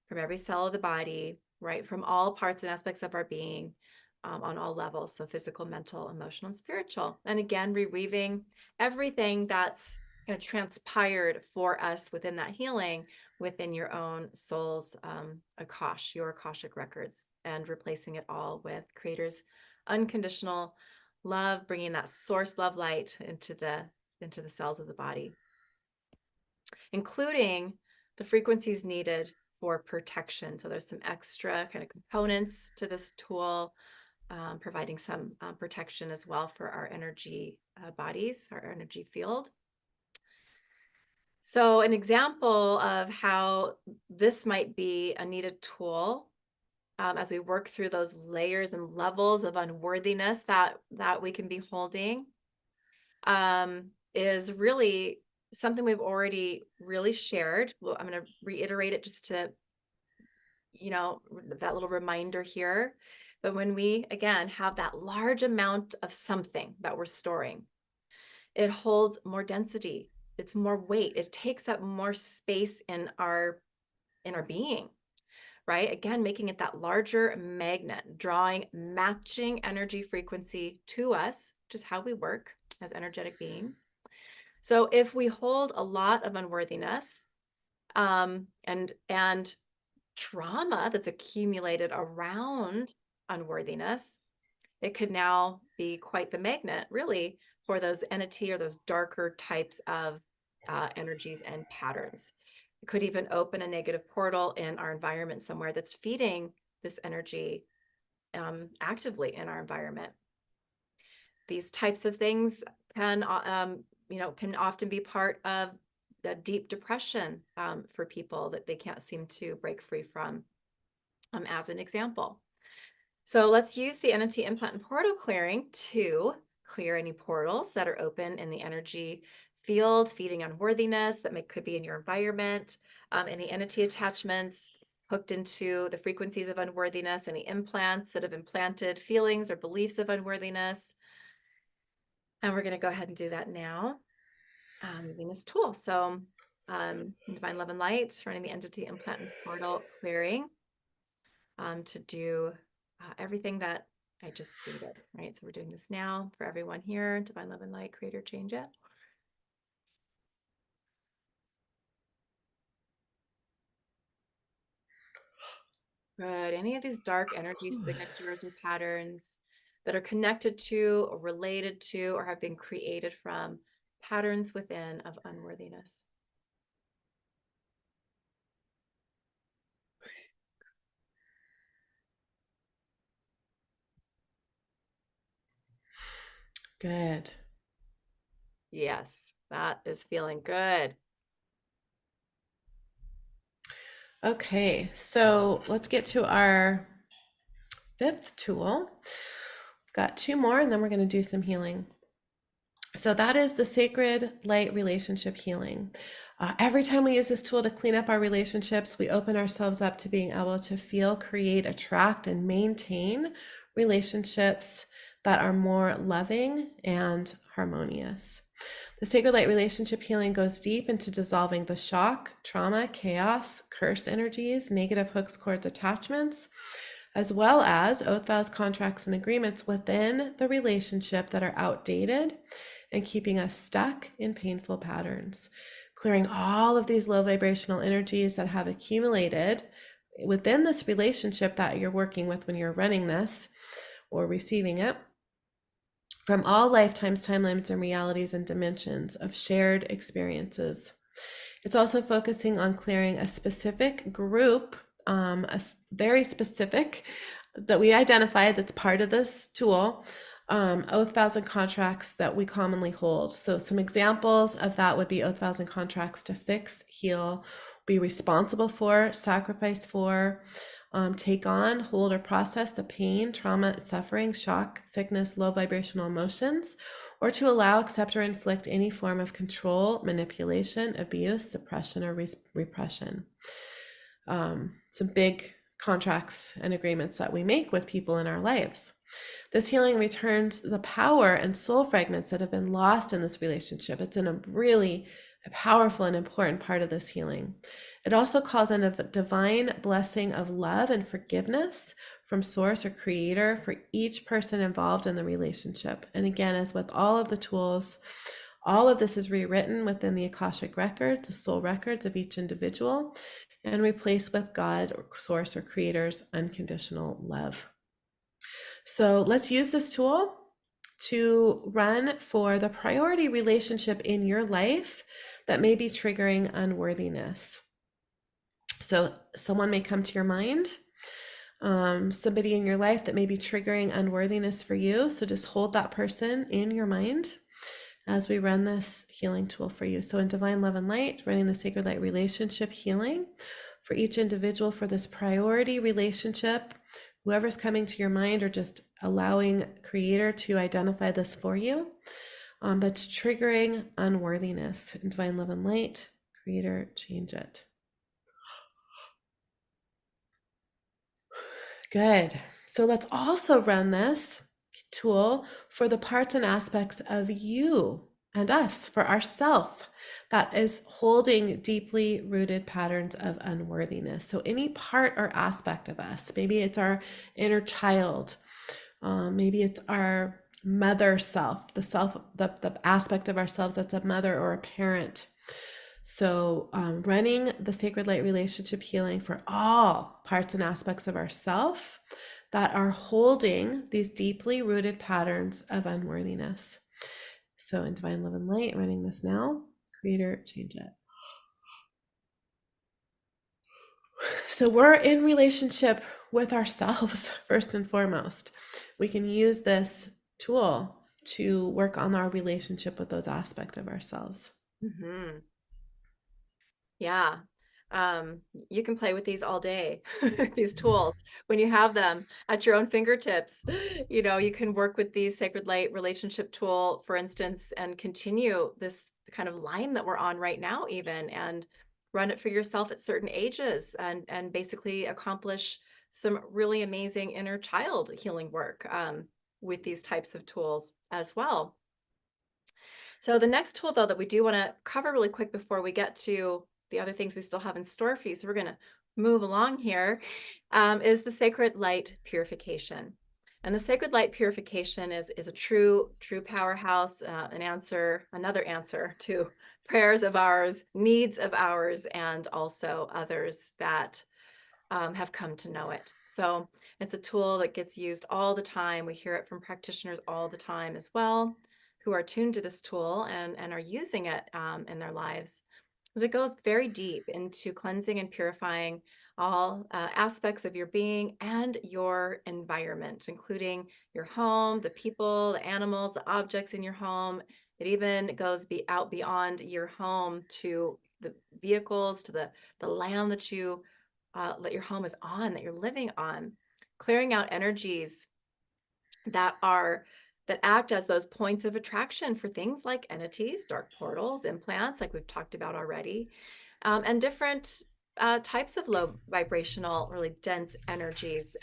from every cell of the body, right? From all parts and aspects of our being, on all levels. So physical, mental, emotional, and spiritual. And again, reweaving everything that's kind of transpired for us within that healing within your own soul's your Akashic records, and replacing it all with Creator's unconditional love, bringing that source love light into the cells of the body, including the frequencies needed for protection. So there's some extra kind of components to this tool, providing some protection as well for our energy bodies, our energy field. So an example of how this might be a needed tool, as we work through those layers and levels of unworthiness that we can be holding, is really something we've already really shared. Well, I'm going to reiterate it just to, that little reminder here. But when we, again, have that large amount of something that we're storing, it holds more density. It's more weight. It takes up more space in our being, right? Again, making it that larger magnet, drawing matching energy frequency to us, which is how we work as energetic beings. So if we hold a lot of unworthiness, and trauma that's accumulated around unworthiness, it could now be quite the magnet, really, for those entity or those darker types of energies and patterns. It could even open a negative portal in our environment somewhere that's feeding this energy actively in our environment. These types of things can often be part of a deep depression for people that they can't seem to break free from, as an example. So let's use the entity implant and portal clearing to clear any portals that are open in the energy field, feeding unworthiness that could be in your environment, any entity attachments hooked into the frequencies of unworthiness, any implants that have implanted feelings or beliefs of unworthiness. And we're going to go ahead and do that now using this tool. So Divine Love and Light, running the entity implant and portal clearing to do everything that I just stated, right? So we're doing this now for everyone here. Divine Love and Light, Creator, change it. Good. Any of these dark energy signatures or patterns that are connected to or related to or have been created from patterns within of unworthiness. Good. Yes, that is feeling good. Okay, so let's get to our fifth tool. We've got two more, and then we're going to do some healing. So that is the sacred light relationship healing. Every time we use this tool to clean up our relationships, we open ourselves up to being able to feel, create, attract, and maintain relationships that are more loving and harmonious. The sacred light relationship healing goes deep into dissolving the shock, trauma, chaos, curse energies, negative hooks, cords, attachments, as well as oath, vows, contracts, and agreements within the relationship that are outdated and keeping us stuck in painful patterns. Clearing all of these low vibrational energies that have accumulated within this relationship that you're working with when you're running this or receiving it, from all lifetimes, time limits, and realities and dimensions of shared experiences. It's also focusing on clearing a specific group, a very specific, that we identified that's part of this tool, oath, vows, and contracts that we commonly hold. So some examples of that would be oath, vows, and contracts to fix, heal, be responsible for, sacrifice for, take on, hold, or process the pain, trauma, suffering, shock, sickness, low vibrational emotions, or to allow, accept, or inflict any form of control, manipulation, abuse, suppression, or repression. some big contracts and agreements that we make with people in our lives. This healing returns the power and soul fragments that have been lost in this relationship. It's in a really powerful and important part of this healing. It also calls in a divine blessing of love and forgiveness from source or creator for each person involved in the relationship. And again, as with all of the tools, all of this is rewritten within the Akashic records, the soul records of each individual, and replaced with God or source or creator's unconditional love. So let's use this tool to run for the priority relationship in your life that may be triggering unworthiness. So someone may come to your mind, somebody in your life that may be triggering unworthiness for you. So just hold that person in your mind as we run this healing tool for you. So in Divine Love and Light, running the Sacred Light relationship healing for each individual for this priority relationship, whoever's coming to your mind, or just allowing Creator to identify this for you, that's triggering unworthiness. In Divine Love and Light, Creator, change it. Good. So let's also run this tool for the parts and aspects of you and us, for ourself, that is holding deeply rooted patterns of unworthiness. So any part or aspect of us, maybe it's our inner child, maybe it's our mother self, the aspect of ourselves that's a mother or a parent. So running the Sacred Light relationship healing for all parts and aspects of ourself that are holding these deeply rooted patterns of unworthiness. So in Divine Love and Light, running this now, Creator, change it. So we're in relationship with ourselves first and foremost. We can use this tool to work on our relationship with those aspects of ourselves. Mm-hmm. Yeah. You can play with these all day, these tools, when you have them at your own fingertips. You can work with these Sacred Light relationship tool, for instance, and continue this kind of line that we're on right now, even, and run it for yourself at certain ages and basically accomplish some really amazing inner child healing work with these types of tools as well. So the next tool, though, that we do want to cover really quick before we get to the other things we still have in store for you, so we're going to move along here, is the Sacred Light Purification. And the Sacred Light Purification is a true powerhouse, another answer to prayers of ours, needs of ours, and also others that have come to know it. So it's a tool that gets used all the time. We hear it from practitioners all the time as well, who are tuned to this tool and are using it in their lives. As it goes very deep into cleansing and purifying all aspects of your being and your environment, including your home, the people, the animals, the objects in your home. It even goes out beyond your home to the vehicles, to the land that your home is on, that you're living on, clearing out energies that act as those points of attraction for things like entities, dark portals, implants, like we've talked about already, and different types of low vibrational, really dense energies.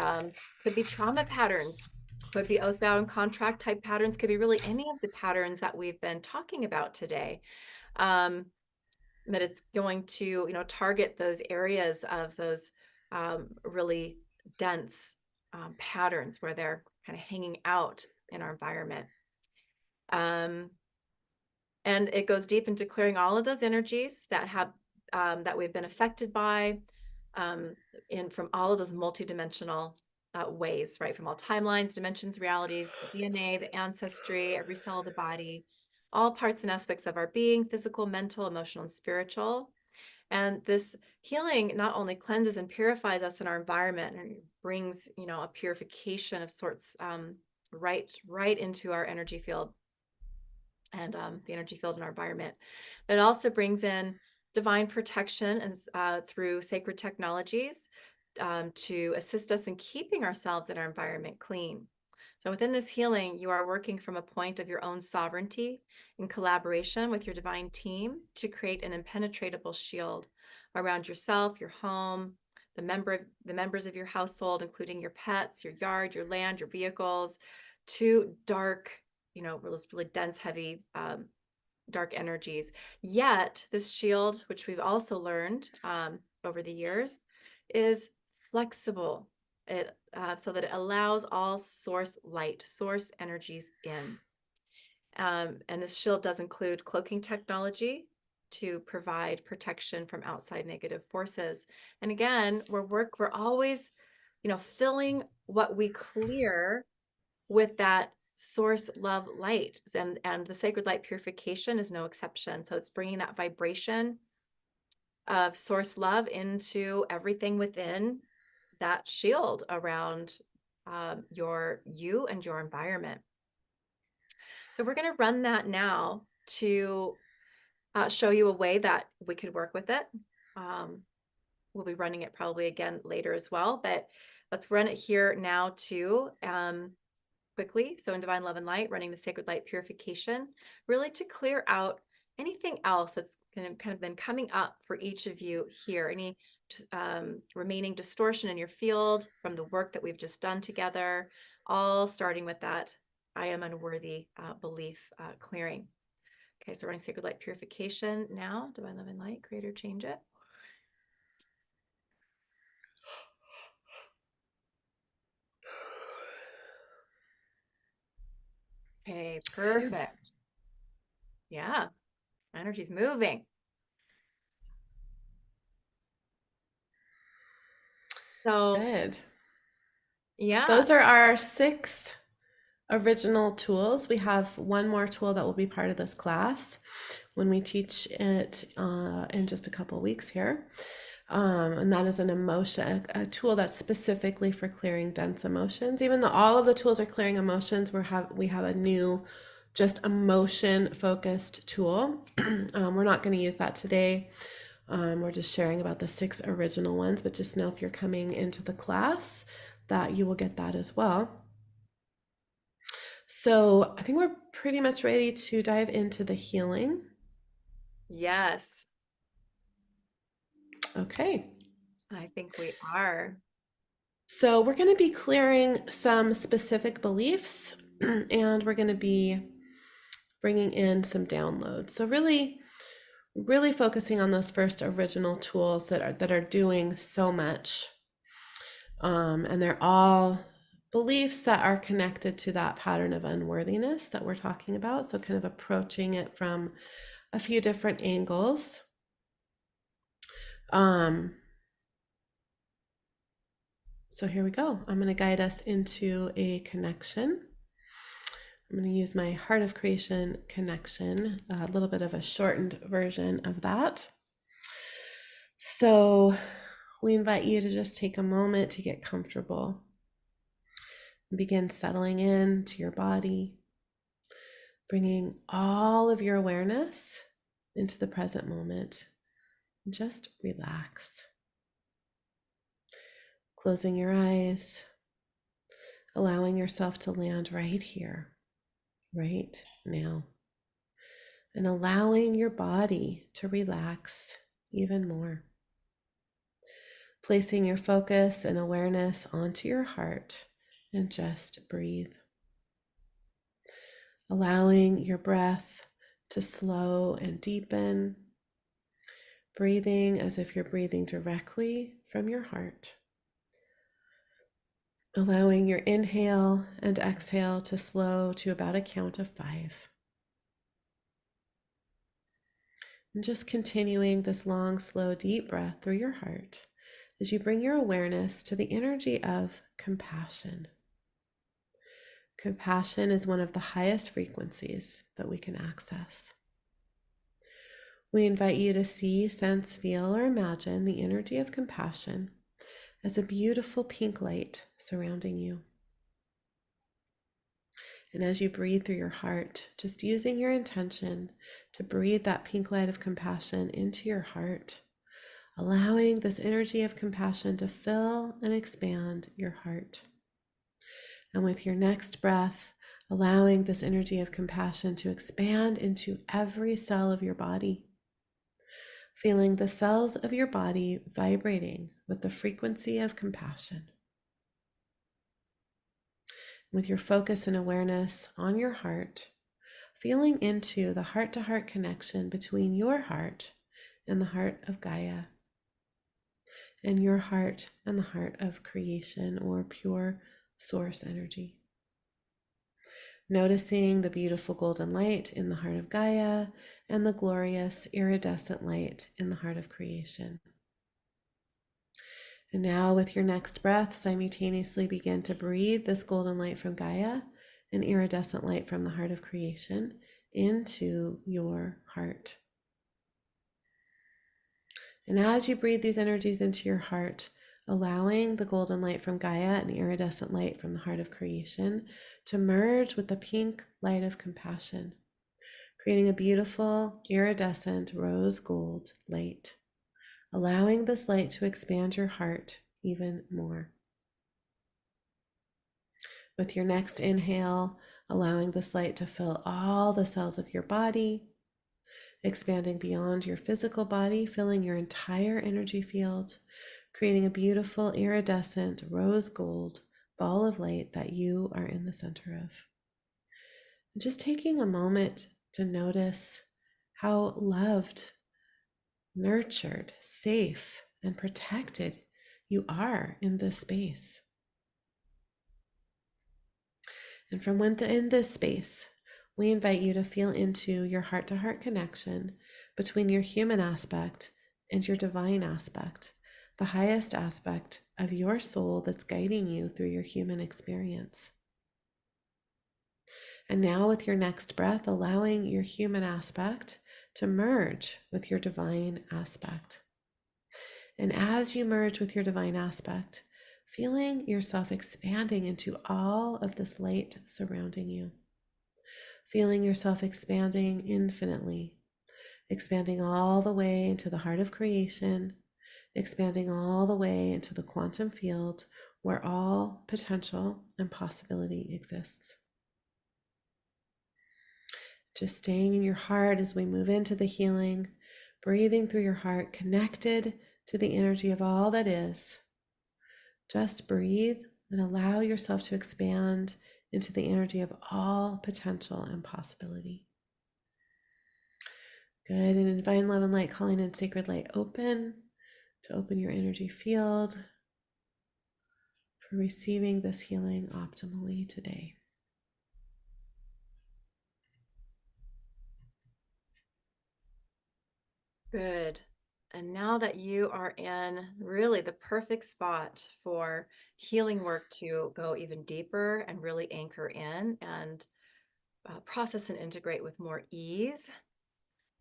Could be trauma patterns, could be oath, vow, and contract type patterns, could be really any of the patterns that we've been talking about today. But it's going to, target those areas of those really dense patterns where they're kind of hanging out in our environment. And it goes deep into clearing all of those energies that have that we've been affected by from all of those multidimensional ways, right? From all timelines, dimensions, realities, the DNA, the ancestry, every cell of the body, all parts and aspects of our being, physical, mental, emotional, and spiritual. And this healing not only cleanses and purifies us in our environment and brings, a purification of sorts right into our energy field and the energy field in our environment, but it also brings in divine protection and through sacred technologies to assist us in keeping ourselves and our environment clean. So within this healing, you are working from a point of your own sovereignty in collaboration with your divine team to create an impenetrable shield around yourself, your home, the members of your household, including your pets, your yard, your land, your vehicles, to dark, really dense, heavy, dark energies. Yet this shield, which we've also learned over the years, is flexible. So that it allows all source light, source energies in. And this shield does include cloaking technology to provide protection from outside negative forces. And again, we're always, filling what we clear with that source love light, and the sacred light purification is no exception. So it's bringing that vibration of source love into everything within that shield around you and your environment. So we're going to run that now to show you a way that we could work with it. We'll be running it probably again later as well, but let's run it here now too, quickly. So in Divine Love and Light, running the Sacred Light Purification, really to clear out anything else that's kind of been coming up for each of you here, any remaining distortion in your field from the work that we've just done together, all starting with that I am unworthy belief clearing. Okay, so running Sacred Light Purification now, Divine Love and Light, Creator, change it. Okay, perfect. Yeah, energy's moving. So, Good. yeah. Those are our 6 original tools. We have one more tool that will be part of this class when we teach it in just a couple weeks here. And that is a tool that's specifically for clearing dense emotions. Even though all of the tools are clearing emotions, we have a new, just emotion focused tool. We're not going to use that today. We're just sharing about the 6 original ones, but just know if you're coming into the class that you will get that as well. So I think we're pretty much ready to dive into the healing. Yes, Okay. I think we are. So we're going to be clearing some specific beliefs and we're going to be bringing in some downloads. So really focusing on those first original tools that are doing so much. And they're all beliefs that are connected to that pattern of unworthiness that we're talking about. So kind of approaching it from a few different angles. So here we go. I'm going to guide us into a connection. I'm going to use my Heart of Creation connection, a little bit of a shortened version of that. So we invite you to just take a moment to get comfortable. Begin settling into your body, bringing all of your awareness into the present moment. Just relax. Closing your eyes, allowing yourself to land right here, right now, and allowing your body to relax even more. Placing your focus and awareness onto your heart and just breathe. Allowing your breath to slow and deepen, breathing as if you're breathing directly from your heart. Allowing your inhale and exhale to slow to about a count of 5. And just continuing this long, slow, deep breath through your heart as you bring your awareness to the energy of compassion. Compassion is one of the highest frequencies that we can access. We invite you to see, sense, feel, or imagine the energy of compassion as a beautiful pink light surrounding you. And as you breathe through your heart, just using your intention to breathe that pink light of compassion into your heart, allowing this energy of compassion to fill and expand your heart. And with your next breath, allowing this energy of compassion to expand into every cell of your body, feeling the cells of your body vibrating with the frequency of compassion. With your focus and awareness on your heart, feeling into the heart-to-heart connection between your heart and the heart of Gaia, and your heart and the heart of creation or pure source energy. Noticing the beautiful golden light in the heart of Gaia and the glorious iridescent light in the heart of creation. And now, with your next breath, simultaneously begin to breathe this golden light from Gaia and iridescent light from the heart of creation into your heart. And as you breathe these energies into your heart, allowing the golden light from Gaia and iridescent light from the heart of creation to merge with the pink light of compassion, creating a beautiful iridescent rose gold light, allowing this light to expand your heart even more. With your next inhale, allowing this light to fill all the cells of your body, expanding beyond your physical body, filling your entire energy field, creating a beautiful iridescent rose gold ball of light that you are in the center of. And just taking a moment to notice how loved, nurtured, safe, and protected you are in this space. And from within this space, we invite you to feel into your heart-to-heart connection between your human aspect and your divine aspect, the highest aspect of your soul that's guiding you through your human experience. And now, with your next breath, allowing your human aspect to merge with your divine aspect. And as you merge with your divine aspect, feeling yourself expanding into all of this light surrounding you. Feeling yourself expanding infinitely, expanding all the way into the heart of creation, expanding all the way into the quantum field where all potential and possibility exists. Just staying in your heart as we move into the healing, breathing through your heart, connected to the energy of all that is. Just breathe and allow yourself to expand into the energy of all potential and possibility. Good. And in divine love and light, calling in sacred light open to open your energy field for receiving this healing optimally today. Good. And now that you are in really the perfect spot for healing work to go even deeper and really anchor in and process and integrate with more ease,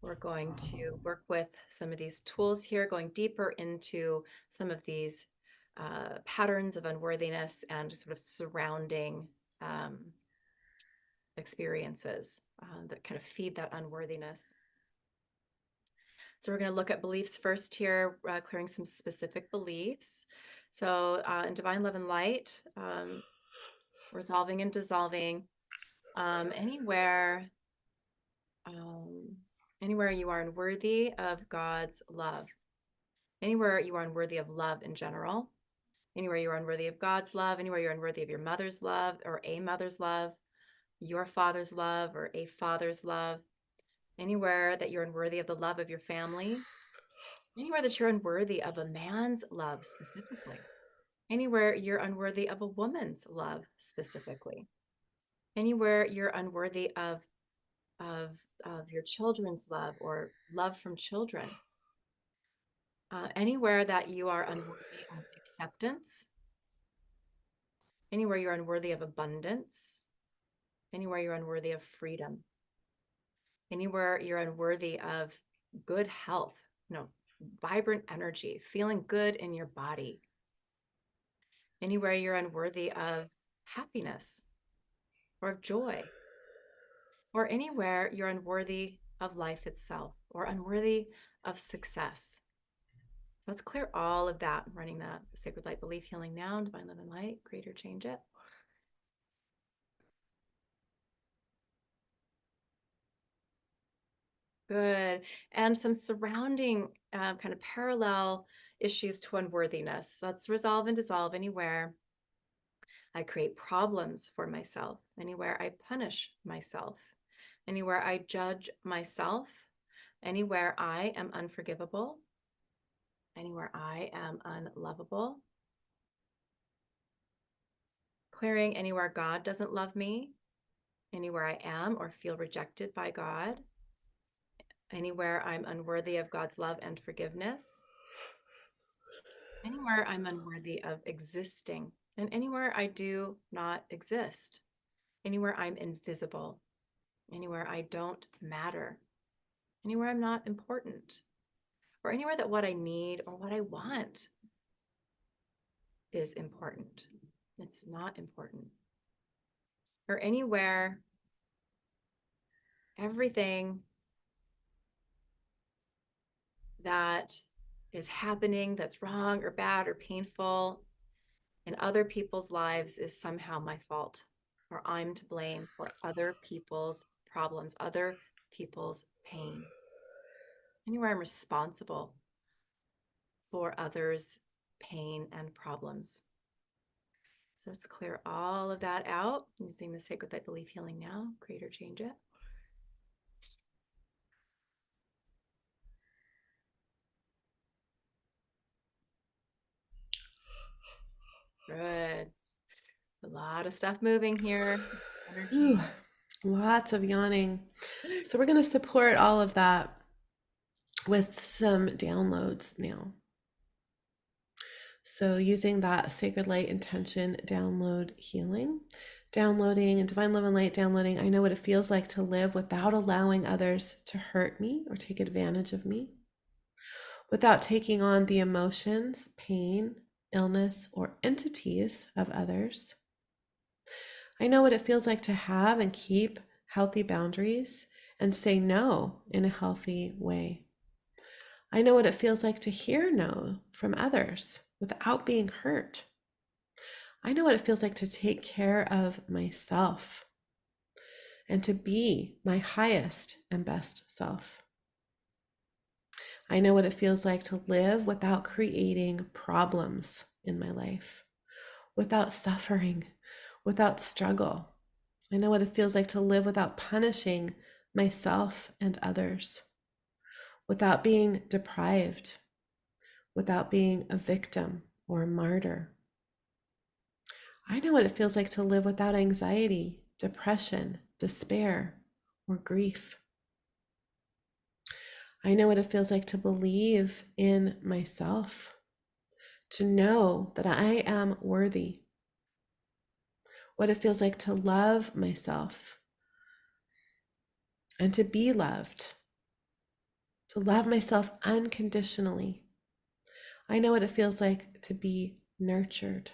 we're going to work with some of these tools here, going deeper into some of these patterns of unworthiness and sort of surrounding experiences that kind of feed that unworthiness. So we're going to look at beliefs first here, clearing some specific beliefs. So in divine love and light, resolving and dissolving, anywhere you are unworthy of God's love, anywhere you are unworthy of love in general, anywhere you're unworthy of God's love, anywhere you're unworthy of your mother's love or a mother's love, your father's love or a father's love, anywhere that you're unworthy of the love of your family, anywhere that you're unworthy of a man's love specifically, anywhere you're unworthy of a woman's love specifically, anywhere you're unworthy of your children's love or love from children, anywhere that you are unworthy of acceptance, anywhere you're unworthy of abundance, anywhere you're unworthy of freedom, anywhere you're unworthy of good health, vibrant energy, feeling good in your body, anywhere you're unworthy of happiness or of joy, or anywhere you're unworthy of life itself or unworthy of success. So let's clear all of that, running that sacred light belief healing now, divine love and light, creator change it. Good. And some surrounding kind of parallel issues to unworthiness. Let's resolve and dissolve anywhere I create problems for myself, anywhere I punish myself, anywhere I judge myself, anywhere I am unforgivable, anywhere I am unlovable, clearing anywhere God doesn't love me, anywhere I am or feel rejected by God, anywhere I'm unworthy of God's love and forgiveness, anywhere I'm unworthy of existing, and anywhere I do not exist, anywhere I'm invisible, anywhere I don't matter, anywhere I'm not important, or anywhere that what I need or what I want is important. It's not important. Or anywhere everything that is happening that's wrong or bad or painful in other people's lives is somehow my fault, or I'm to blame for other people's problems, other people's pain. Anywhere I'm responsible for others' pain and problems. So let's clear all of that out using the Sacred Light Belief Healing now. Create or change it. Good. A lot of stuff moving here. Whew, Energy. lots of yawning. So we're going to support all of that with some downloads now. So using that Sacred Light Intention download healing, downloading and Divine Love and Light downloading, I know what it feels like to live without allowing others to hurt me or take advantage of me, without taking on the emotions, pain, illness, or entities of others. I know what it feels like to have and keep healthy boundaries and say no in a healthy way. I know what it feels like to hear no from others without being hurt. I know what it feels like to take care of myself and to be my highest and best self. I know what it feels like to live without creating problems in my life, without suffering, without struggle. I know what it feels like to live without punishing myself and others, without being deprived, without being a victim or a martyr. I know what it feels like to live without anxiety, depression, despair, or grief. I know what it feels like to believe in myself, to know that I am worthy. What it feels like to love myself and to be loved, to love myself unconditionally. I know what it feels like to be nurtured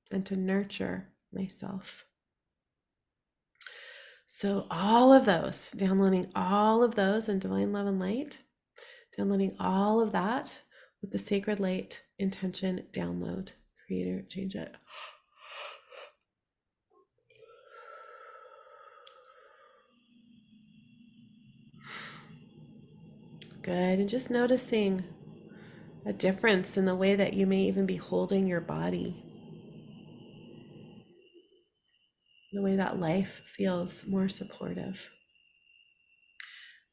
and to nurture myself. So all of those, downloading all of those in Divine Love and Light, downloading all of that with the Sacred Light Intention download. Creator, change it. Good. And just noticing a difference in the way that you may even be holding your body, the way that life feels more supportive.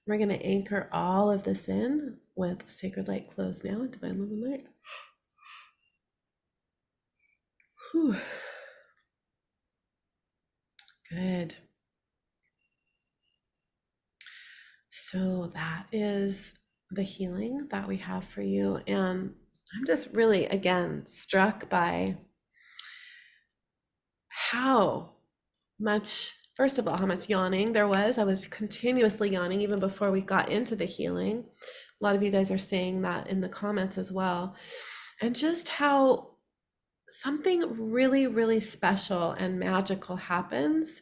We're going to anchor all of this in with Sacred Light closed now, Divine Love and Light. Whew. Good. So that is the healing that we have for you. And I'm just really, again, struck by how much, first of all, how much yawning there was. I was continuously yawning even before we got into the healing. A lot of you guys are saying that in the comments as well. And just how something really, really special and magical happens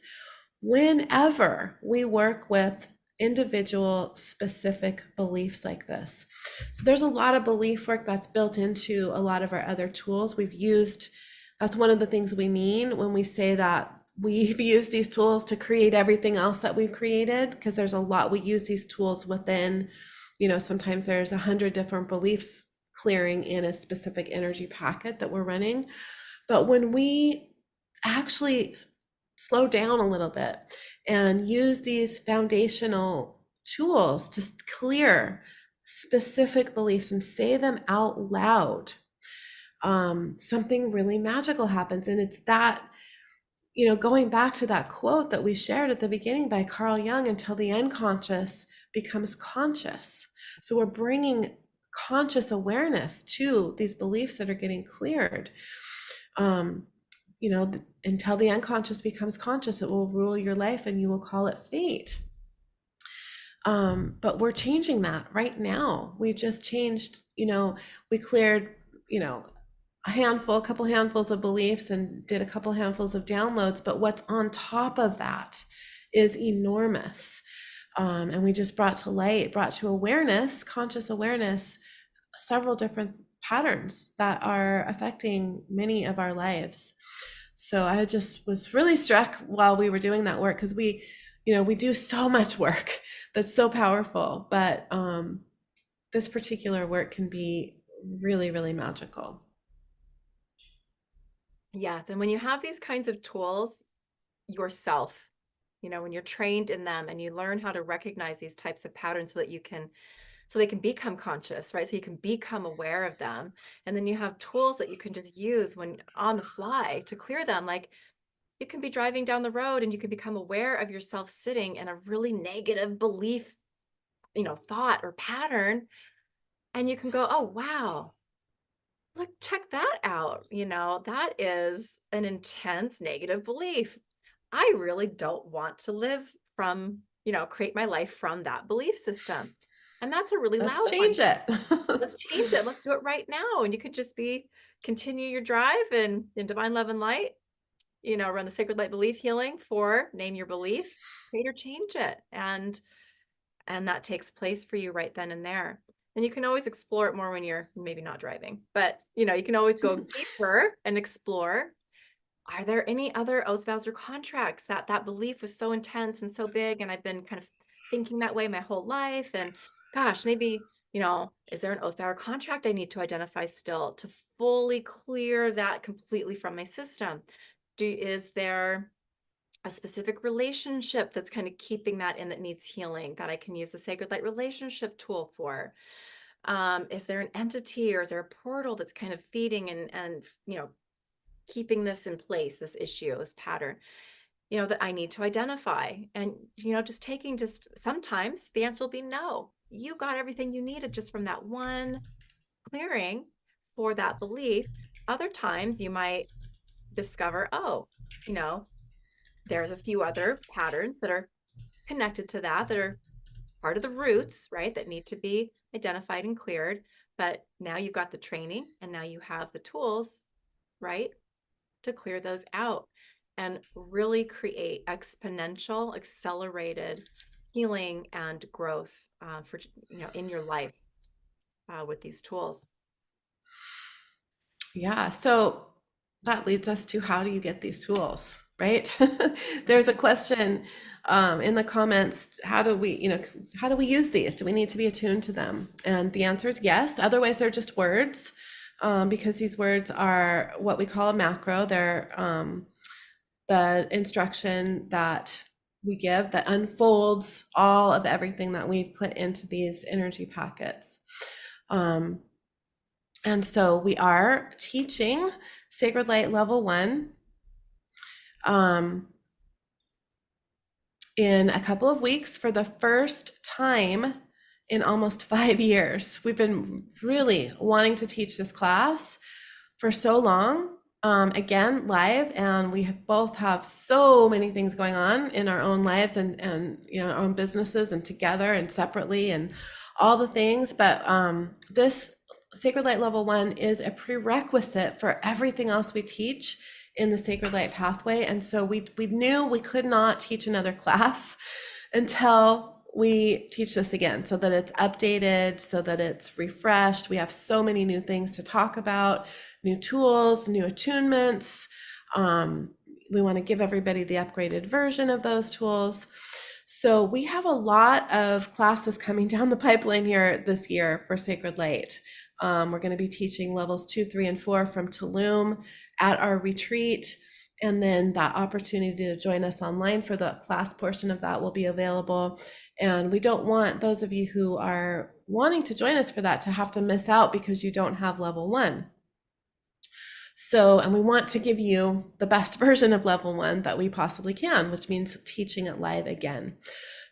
whenever we work with individual specific beliefs like this. So there's a lot of belief work that's built into a lot of our other tools we've used. That's one of the things we mean when we say that we've used these tools to create everything else that we've created, because there's a lot. We use these tools within, sometimes there's 100 different beliefs clearing in a specific energy packet that we're running. But when we actually slow down a little bit and use these foundational tools to clear specific beliefs and say them out loud, something really magical happens. And it's that, going back to that quote that we shared at the beginning by Carl Jung, until the unconscious becomes conscious. So we're bringing conscious awareness to these beliefs that are getting cleared. Until the unconscious becomes conscious, it will rule your life and you will call it fate. But we're changing that right now. We just changed, we cleared, a couple handfuls of beliefs and did a couple handfuls of downloads, but what's on top of that is enormous. And we just brought to awareness, conscious awareness, several different patterns that are affecting many of our lives. So I just was really struck while we were doing that work, because we do so much work that's so powerful, but this particular work can be really, really magical. Yes. And when you have these kinds of tools yourself, when you're trained in them and you learn how to recognize these types of patterns so they can become conscious, right? So you can become aware of them. And then you have tools that you can just use when on the fly to clear them. Like, you can be driving down the road and you can become aware of yourself sitting in a really negative belief, thought or pattern. And you can go, oh, wow, look, check that out. That is an intense negative belief. I really don't want to live from, create my life from that belief system. And that's a really Let's loud one. change it. Let's change it. Let's do it right now. And you could just continue your drive and in divine love and light, run the sacred light belief healing for name your belief, create or change it. And that takes place for you right then and there. And you can always explore it more when you're maybe not driving, but you can always go deeper and explore. Are there any other oaths, vows, or contracts that belief was so intense and so big, and I've been kind of thinking that way my whole life? And gosh, maybe, is there an oath, vow, or contract I need to identify still to fully clear that completely from my system? Is there a specific relationship that's kind of keeping that in that needs healing that I can use the Sacred Light relationship tool for? Is there an entity or is there a portal that's kind of feeding and keeping this in place, this issue, this pattern, that I need to identify? And, just sometimes the answer will be no. You got everything you needed just from that one clearing for that belief. Other times you might discover, oh, there's a few other patterns that are connected to that are part of the roots, right, that need to be identified and cleared. But now you've got the training and now you have the tools, right, to clear those out and really create exponential, accelerated healing and growth for in your life with these tools. Yeah. So that leads us to, how do you get these tools, right? There's a question in the comments. How do we use these? Do we need to be attuned to them? And the answer is yes. Otherwise, they're just words, because these words are what we call a macro. They're the instruction that we give that unfolds all of everything that we've put into these energy packets. And so we are teaching Sacred Light Level 1 in a couple of weeks for the first time in almost 5 years. We've been really wanting to teach this class for so long, again, live, and we both have so many things going on in our own lives and our own businesses, and together and separately and all the things. But this Sacred Light Level 1 is a prerequisite for everything else we teach in the Sacred Light pathway. And so we knew we could not teach another class until we teach this again, so that it's updated, so that it's refreshed. We have so many new things to talk about, new tools, new attunements, we want to give everybody the upgraded version of those tools. So we have a lot of classes coming down the pipeline here this year for Sacred Light. We're going to be teaching levels 2, 3, and 4 from Tulum at our retreat. And then that opportunity to join us online for the class portion of that will be available. And we don't want those of you who are wanting to join us for that to have to miss out because you don't have level 1. So, and we want to give you the best version of level 1 that we possibly can, which means teaching it live again.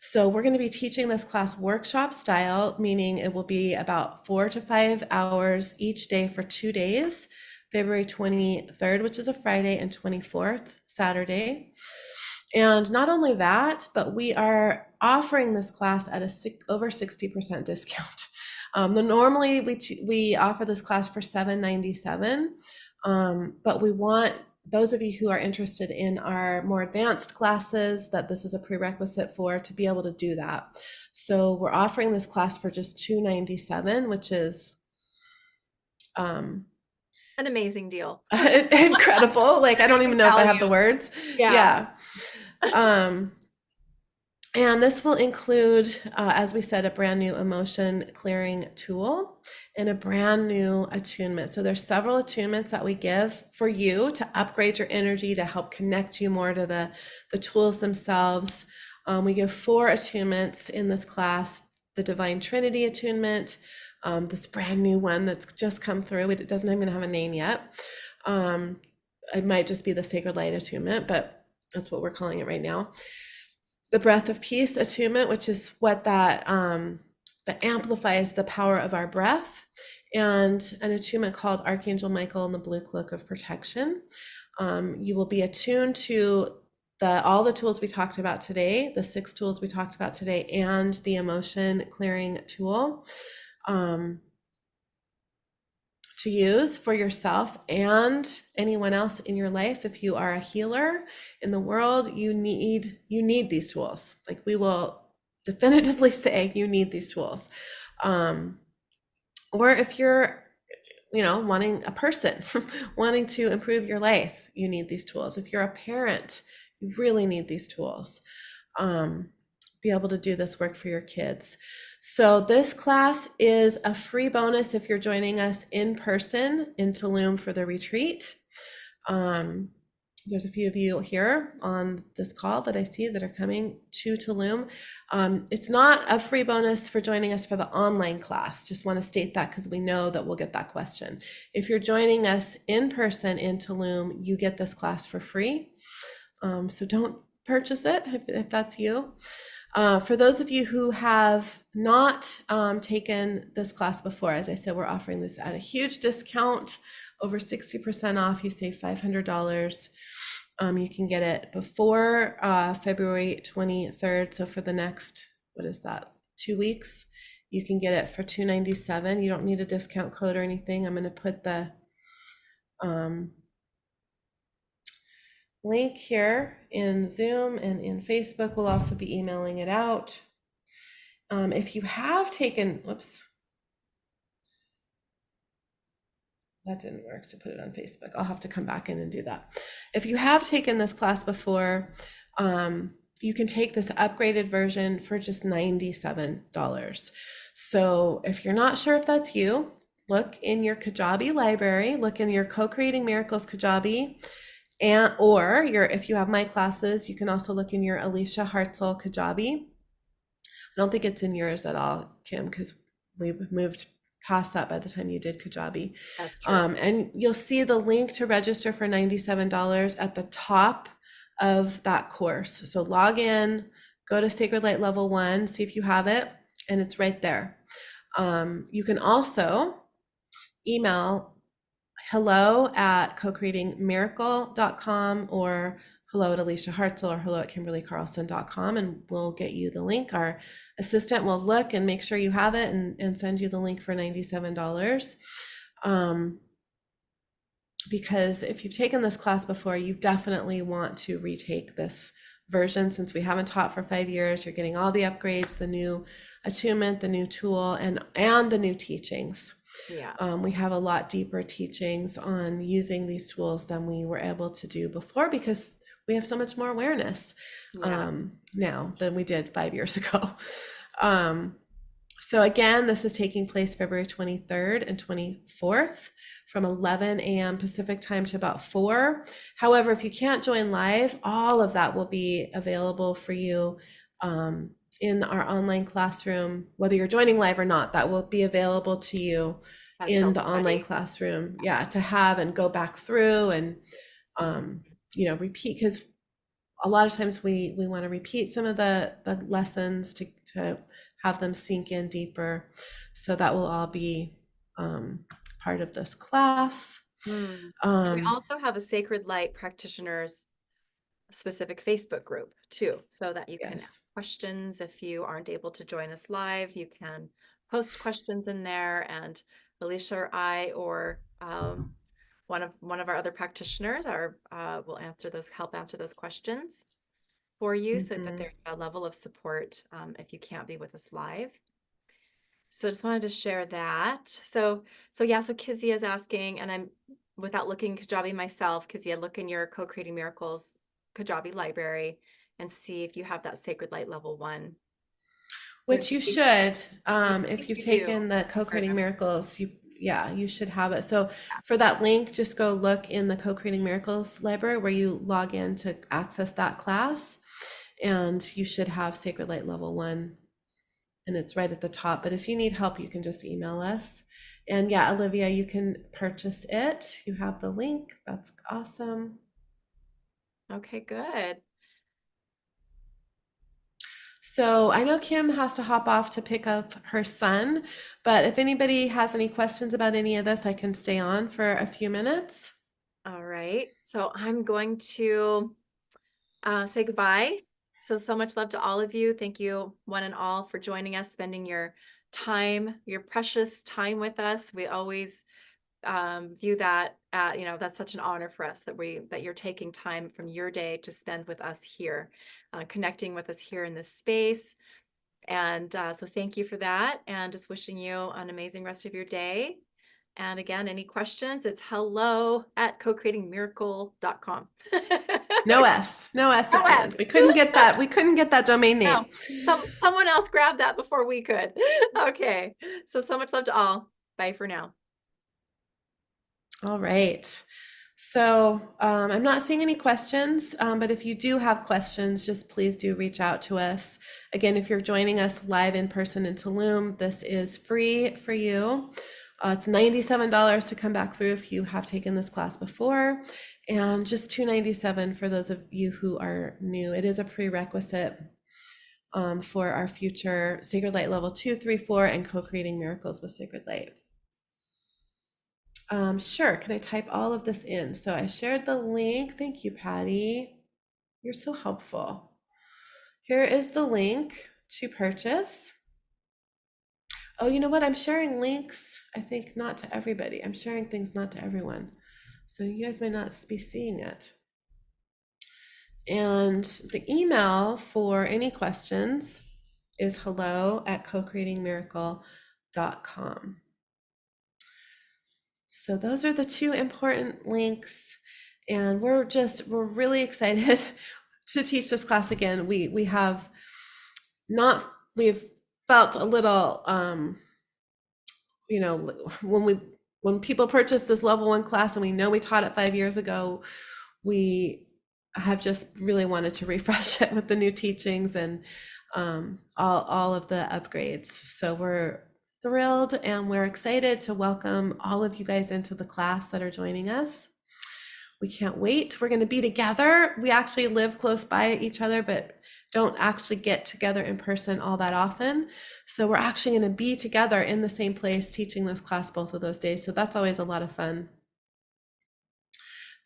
So we're going to be teaching this class workshop style, meaning it will be about 4 to 5 hours each day for 2 days, February 23rd, which is a Friday, and 24th, Saturday. And not only that, but we are offering this class at over 60% discount. Normally we offer this class for $797. But we want those of you who are interested in our more advanced classes that this is a prerequisite for to be able to do that. So we're offering this class for just $297, which is an amazing deal. incredible. Like, I don't even know if I have the words. Yeah. And this will include, as we said, a brand new emotion clearing tool and a brand new attunement. So there's several attunements that we give for you to upgrade your energy, to help connect you more to the tools themselves. We give 4 attunements in this class: the Divine Trinity attunement, this brand new one that's just come through. It doesn't even have a name yet. It might just be the Sacred Light attunement, but that's what we're calling it right now. The Breath of Peace attunement, which is what that amplifies the power of our breath, and an attunement called Archangel Michael and the Blue Cloak of Protection. You will be attuned to all the tools we talked about today, the 6 tools we talked about today, and the emotion clearing tool to use for yourself and anyone else in your life. If you are a healer in the world, you need these tools. Like, we will definitively say you need these tools. Or if you're, wanting a person, wanting to improve your life, you need these tools. If you're a parent, you really need these tools. Be able to do this work for your kids. So this class is a free bonus if you're joining us in person in Tulum for the retreat. There's a few of you here on this call that I see that are coming to Tulum. It's not a free bonus for joining us for the online class. Just want to state that because we know that we'll get that question. If you're joining us in person in Tulum, you get this class for free. So don't purchase it if that's you. For those of you who have not taken this class before, as I said, we're offering this at a huge discount, over 60% off. You save $500. You can get it before February 23rd. So for the next, 2 weeks, you can get it for $297. You don't need a discount code or anything. I'm going to put the link here in Zoom and in Facebook. We'll also be emailing it out. If you have taken, that didn't work to put it on Facebook. I'll have to come back in and do that. If you have taken this class before, you can take this upgraded version for just $97. So if you're not sure if that's you, look in your Kajabi library, look in your Co-Creating Miracles Kajabi, if you have my classes, you can also look in your Alicia Hartzell Kajabi. I don't think it's in yours at all, Kim, because we've moved past that by the time you did Kajabi. That's true. And you'll see the link to register for $97 at the top of that course. So log in, go to Sacred Light Level 1, see if you have it, and it's right there. You can also email hello@cocreatingmiracle.com or hello@AliciaHartzell or hello@KimberlyCarlson.com, and we'll get you the link. Our assistant will look and make sure you have it and send you the link for $97. Because if you've taken this class before, you definitely want to retake this version. Since we haven't taught for 5 years, you're getting all the upgrades, the new attunement, the new tool, and the new teachings. Yeah. We have a lot deeper teachings on using these tools than we were able to do before, because we have so much more awareness Yeah. now than we did 5 years ago. Um, so again, this is taking place February 23rd and 24th from 11 a.m. Pacific time to about 4. However, if you can't join live, all of that will be available for you in our online classroom, whether you're joining live or not. That will be available to you As in the online self-study. classroom, yeah, to have and go back through and repeat, because a lot of times we want to repeat some of the lessons to have them sink in deeper. So that will all be part of this class. Hmm. And we Um, also have a Sacred Light practitioners specific Facebook group too, so that you can yes. ask questions. If you aren't able to join us live, you can post questions in there, and Alicia or I or one of our other practitioners are will help answer those questions for you, so that Mhm. there's a level of support if you can't be with us live. So just wanted to share that. So Kizzy is asking, and I'm without looking Kajabi myself, Kizzy, look in your Co-Creating Miracles Kajabi library and see if you have that Sacred Light level 1. Which you should, I if think you've you do. taken the I Co-Creating remember. Miracles, you should have it. So for that link, just go look in the Co-Creating Miracles library where you log in to access that class, and you should have Sacred Light Level 1, and it's right at the top. But if you need help, you can just email us. And yeah, Olivia, you can purchase it. You have the link. That's awesome. Okay, good. So I know Kim has to hop off to pick up her son, but if anybody has any questions about any of this, I can stay on for a few minutes. All right. So I'm going to say goodbye. So much love to all of you. Thank you, one and all, for joining us, spending your time, your precious time with us. We always view that, that's such an honor for us that you're taking time from your day to spend with us here, connecting with us here in this space. And so thank you for that, and just wishing you an amazing rest of your day. And again, any questions, it's hello@cocreatingmiracle.com. No S No at the end. We S. couldn't get that. We couldn't get that domain No, name. someone else grabbed that before we could. Okay. So much love to all. Bye for now. All right. So I'm not seeing any questions, but if you do have questions, just please do reach out to us. Again, if you're joining us live in person in Tulum, this is free for you. It's $97 to come back through if you have taken this class before, and just $297 for those of you who are new. It is a prerequisite for our future Sacred Light Level 2, 3, 4, and Co-Creating Miracles with Sacred Light. Sure, can I type all of this in? So I shared the link. Thank you, Patty. You're so helpful. Here is the link to purchase. Oh, you know what? I'm sharing links, I think, not to everybody. I'm sharing things not to everyone. So you guys may not be seeing it. And the email for any questions is hello@cocreatingmiracle.com. So those are the two important links, and we're really excited to teach this class again. We've felt a little when people purchase this level 1 class, and we know we taught it 5 years ago, we have just really wanted to refresh it with the new teachings and all of the upgrades. So we're thrilled and we're excited to welcome all of you guys into the class that are joining us. We can't wait. We're going to be together. We actually live close by each other, but don't actually get together in person all that often. So we're actually going to be together in the same place teaching this class both of those days. So that's always a lot of fun.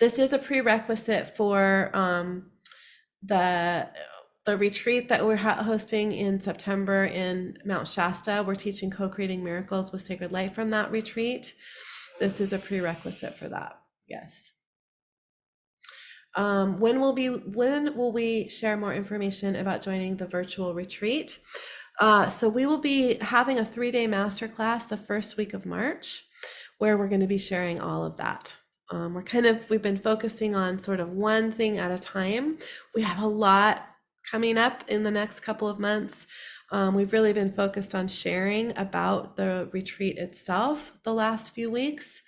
This is a prerequisite for the retreat that we're hosting in September in Mount Shasta. We're teaching Co-Creating Miracles with Sacred Light from that retreat. This is a prerequisite for that. Yes. When will we share more information about joining the virtual retreat? So we will be having a 3-day masterclass the first week of March, where we're going to be sharing all of that. We've been focusing on sort of one thing at a time. We have a lot coming up in the next couple of months. We've really been focused on sharing about the retreat itself the last few weeks.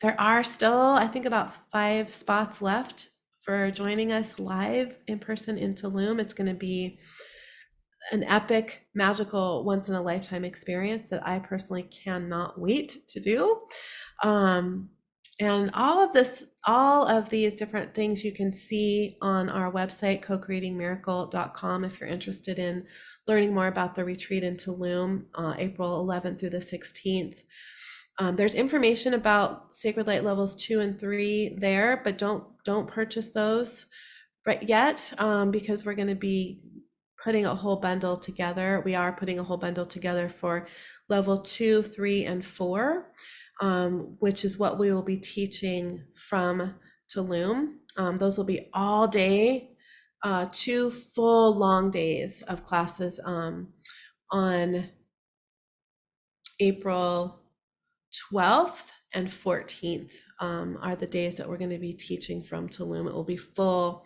There are still, I think, about 5 spots left for joining us live in person in Tulum. It's going to be an epic, magical, once in a lifetime experience that I personally cannot wait to do. And all of these different things you can see on our website, co-creatingmiracle.com, if you're interested in learning more about the retreat in Tulum, April 11th through the 16th. There's information about Sacred Light levels 2 and 3 there, but don't purchase those right yet, because we're going to be putting a whole bundle together. We are putting a whole bundle together for level 2, 3, and 4, which is what we will be teaching from Tulum. Those will be all day, 2 full long days of classes on April 12th and 14th are the days that we're going to be teaching from Tulum. It will be full,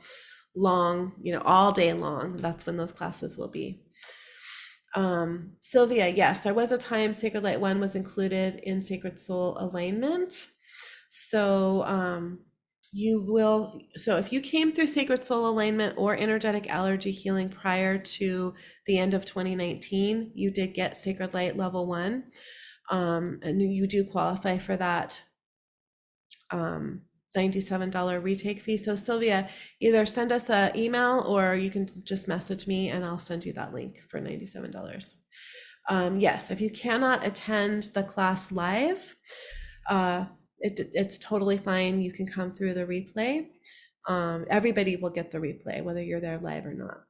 long, all day long. That's when those classes will be. Sylvia, yes, there was a time Sacred Light 1 was included in Sacred Soul Alignment. So if you came through Sacred Soul Alignment or energetic allergy healing prior to the end of 2019, you did get Sacred Light level 1. And you do qualify for that $97 retake fee. So Sylvia, either send us an email or you can just message me and I'll send you that link for $97. Yes, if you cannot attend the class live, it's totally fine. You can come through the replay. Everybody will get the replay, whether you're there live or not.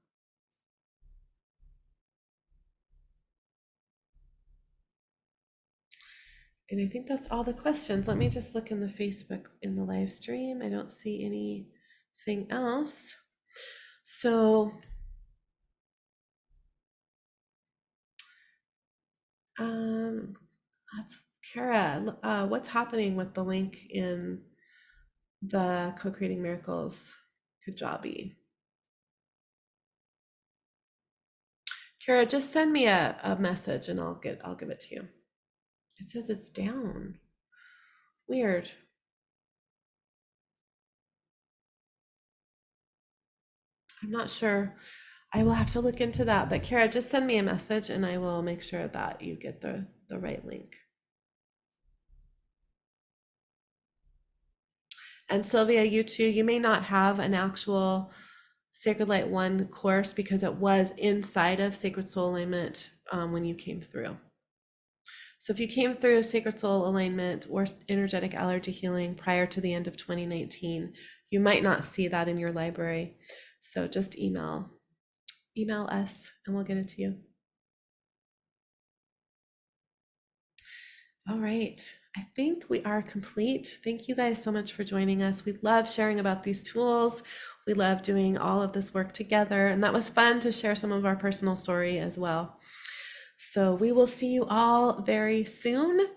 And I think that's all the questions. Let me just look in the Facebook in the live stream. I don't see anything else. So that's Kara. What's happening with the link in the Co-Creating Miracles Kajabi? Kara, just send me a message and I'll give it to you. It says it's down. Weird. I'm not sure. I will have to look into that. But Kara, just send me a message and I will make sure that you get the right link. And Sylvia, you too, you may not have an actual Sacred Light 1 course because it was inside of Sacred Soul Alignment when you came through. So if you came through Sacred Soul Alignment or energetic allergy healing prior to the end of 2019, you might not see that in your library. So just email us and we'll get it to you. All right, I think we are complete. Thank you guys so much for joining us. We love sharing about these tools. We love doing all of this work together, and that was fun to share some of our personal story as well. So we will see you all very soon.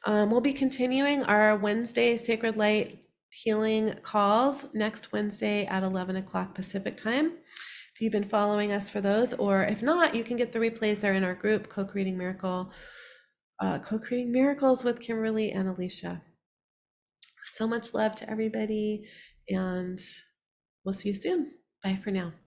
We'll be continuing our Wednesday Sacred Light healing calls next Wednesday at 11 o'clock Pacific time. If you've been following us for those, or if not, you can get the replays there in our group, Co-Creating Miracles with Kimberly and Alicia. So much love to everybody, and we'll see you soon. Bye for now.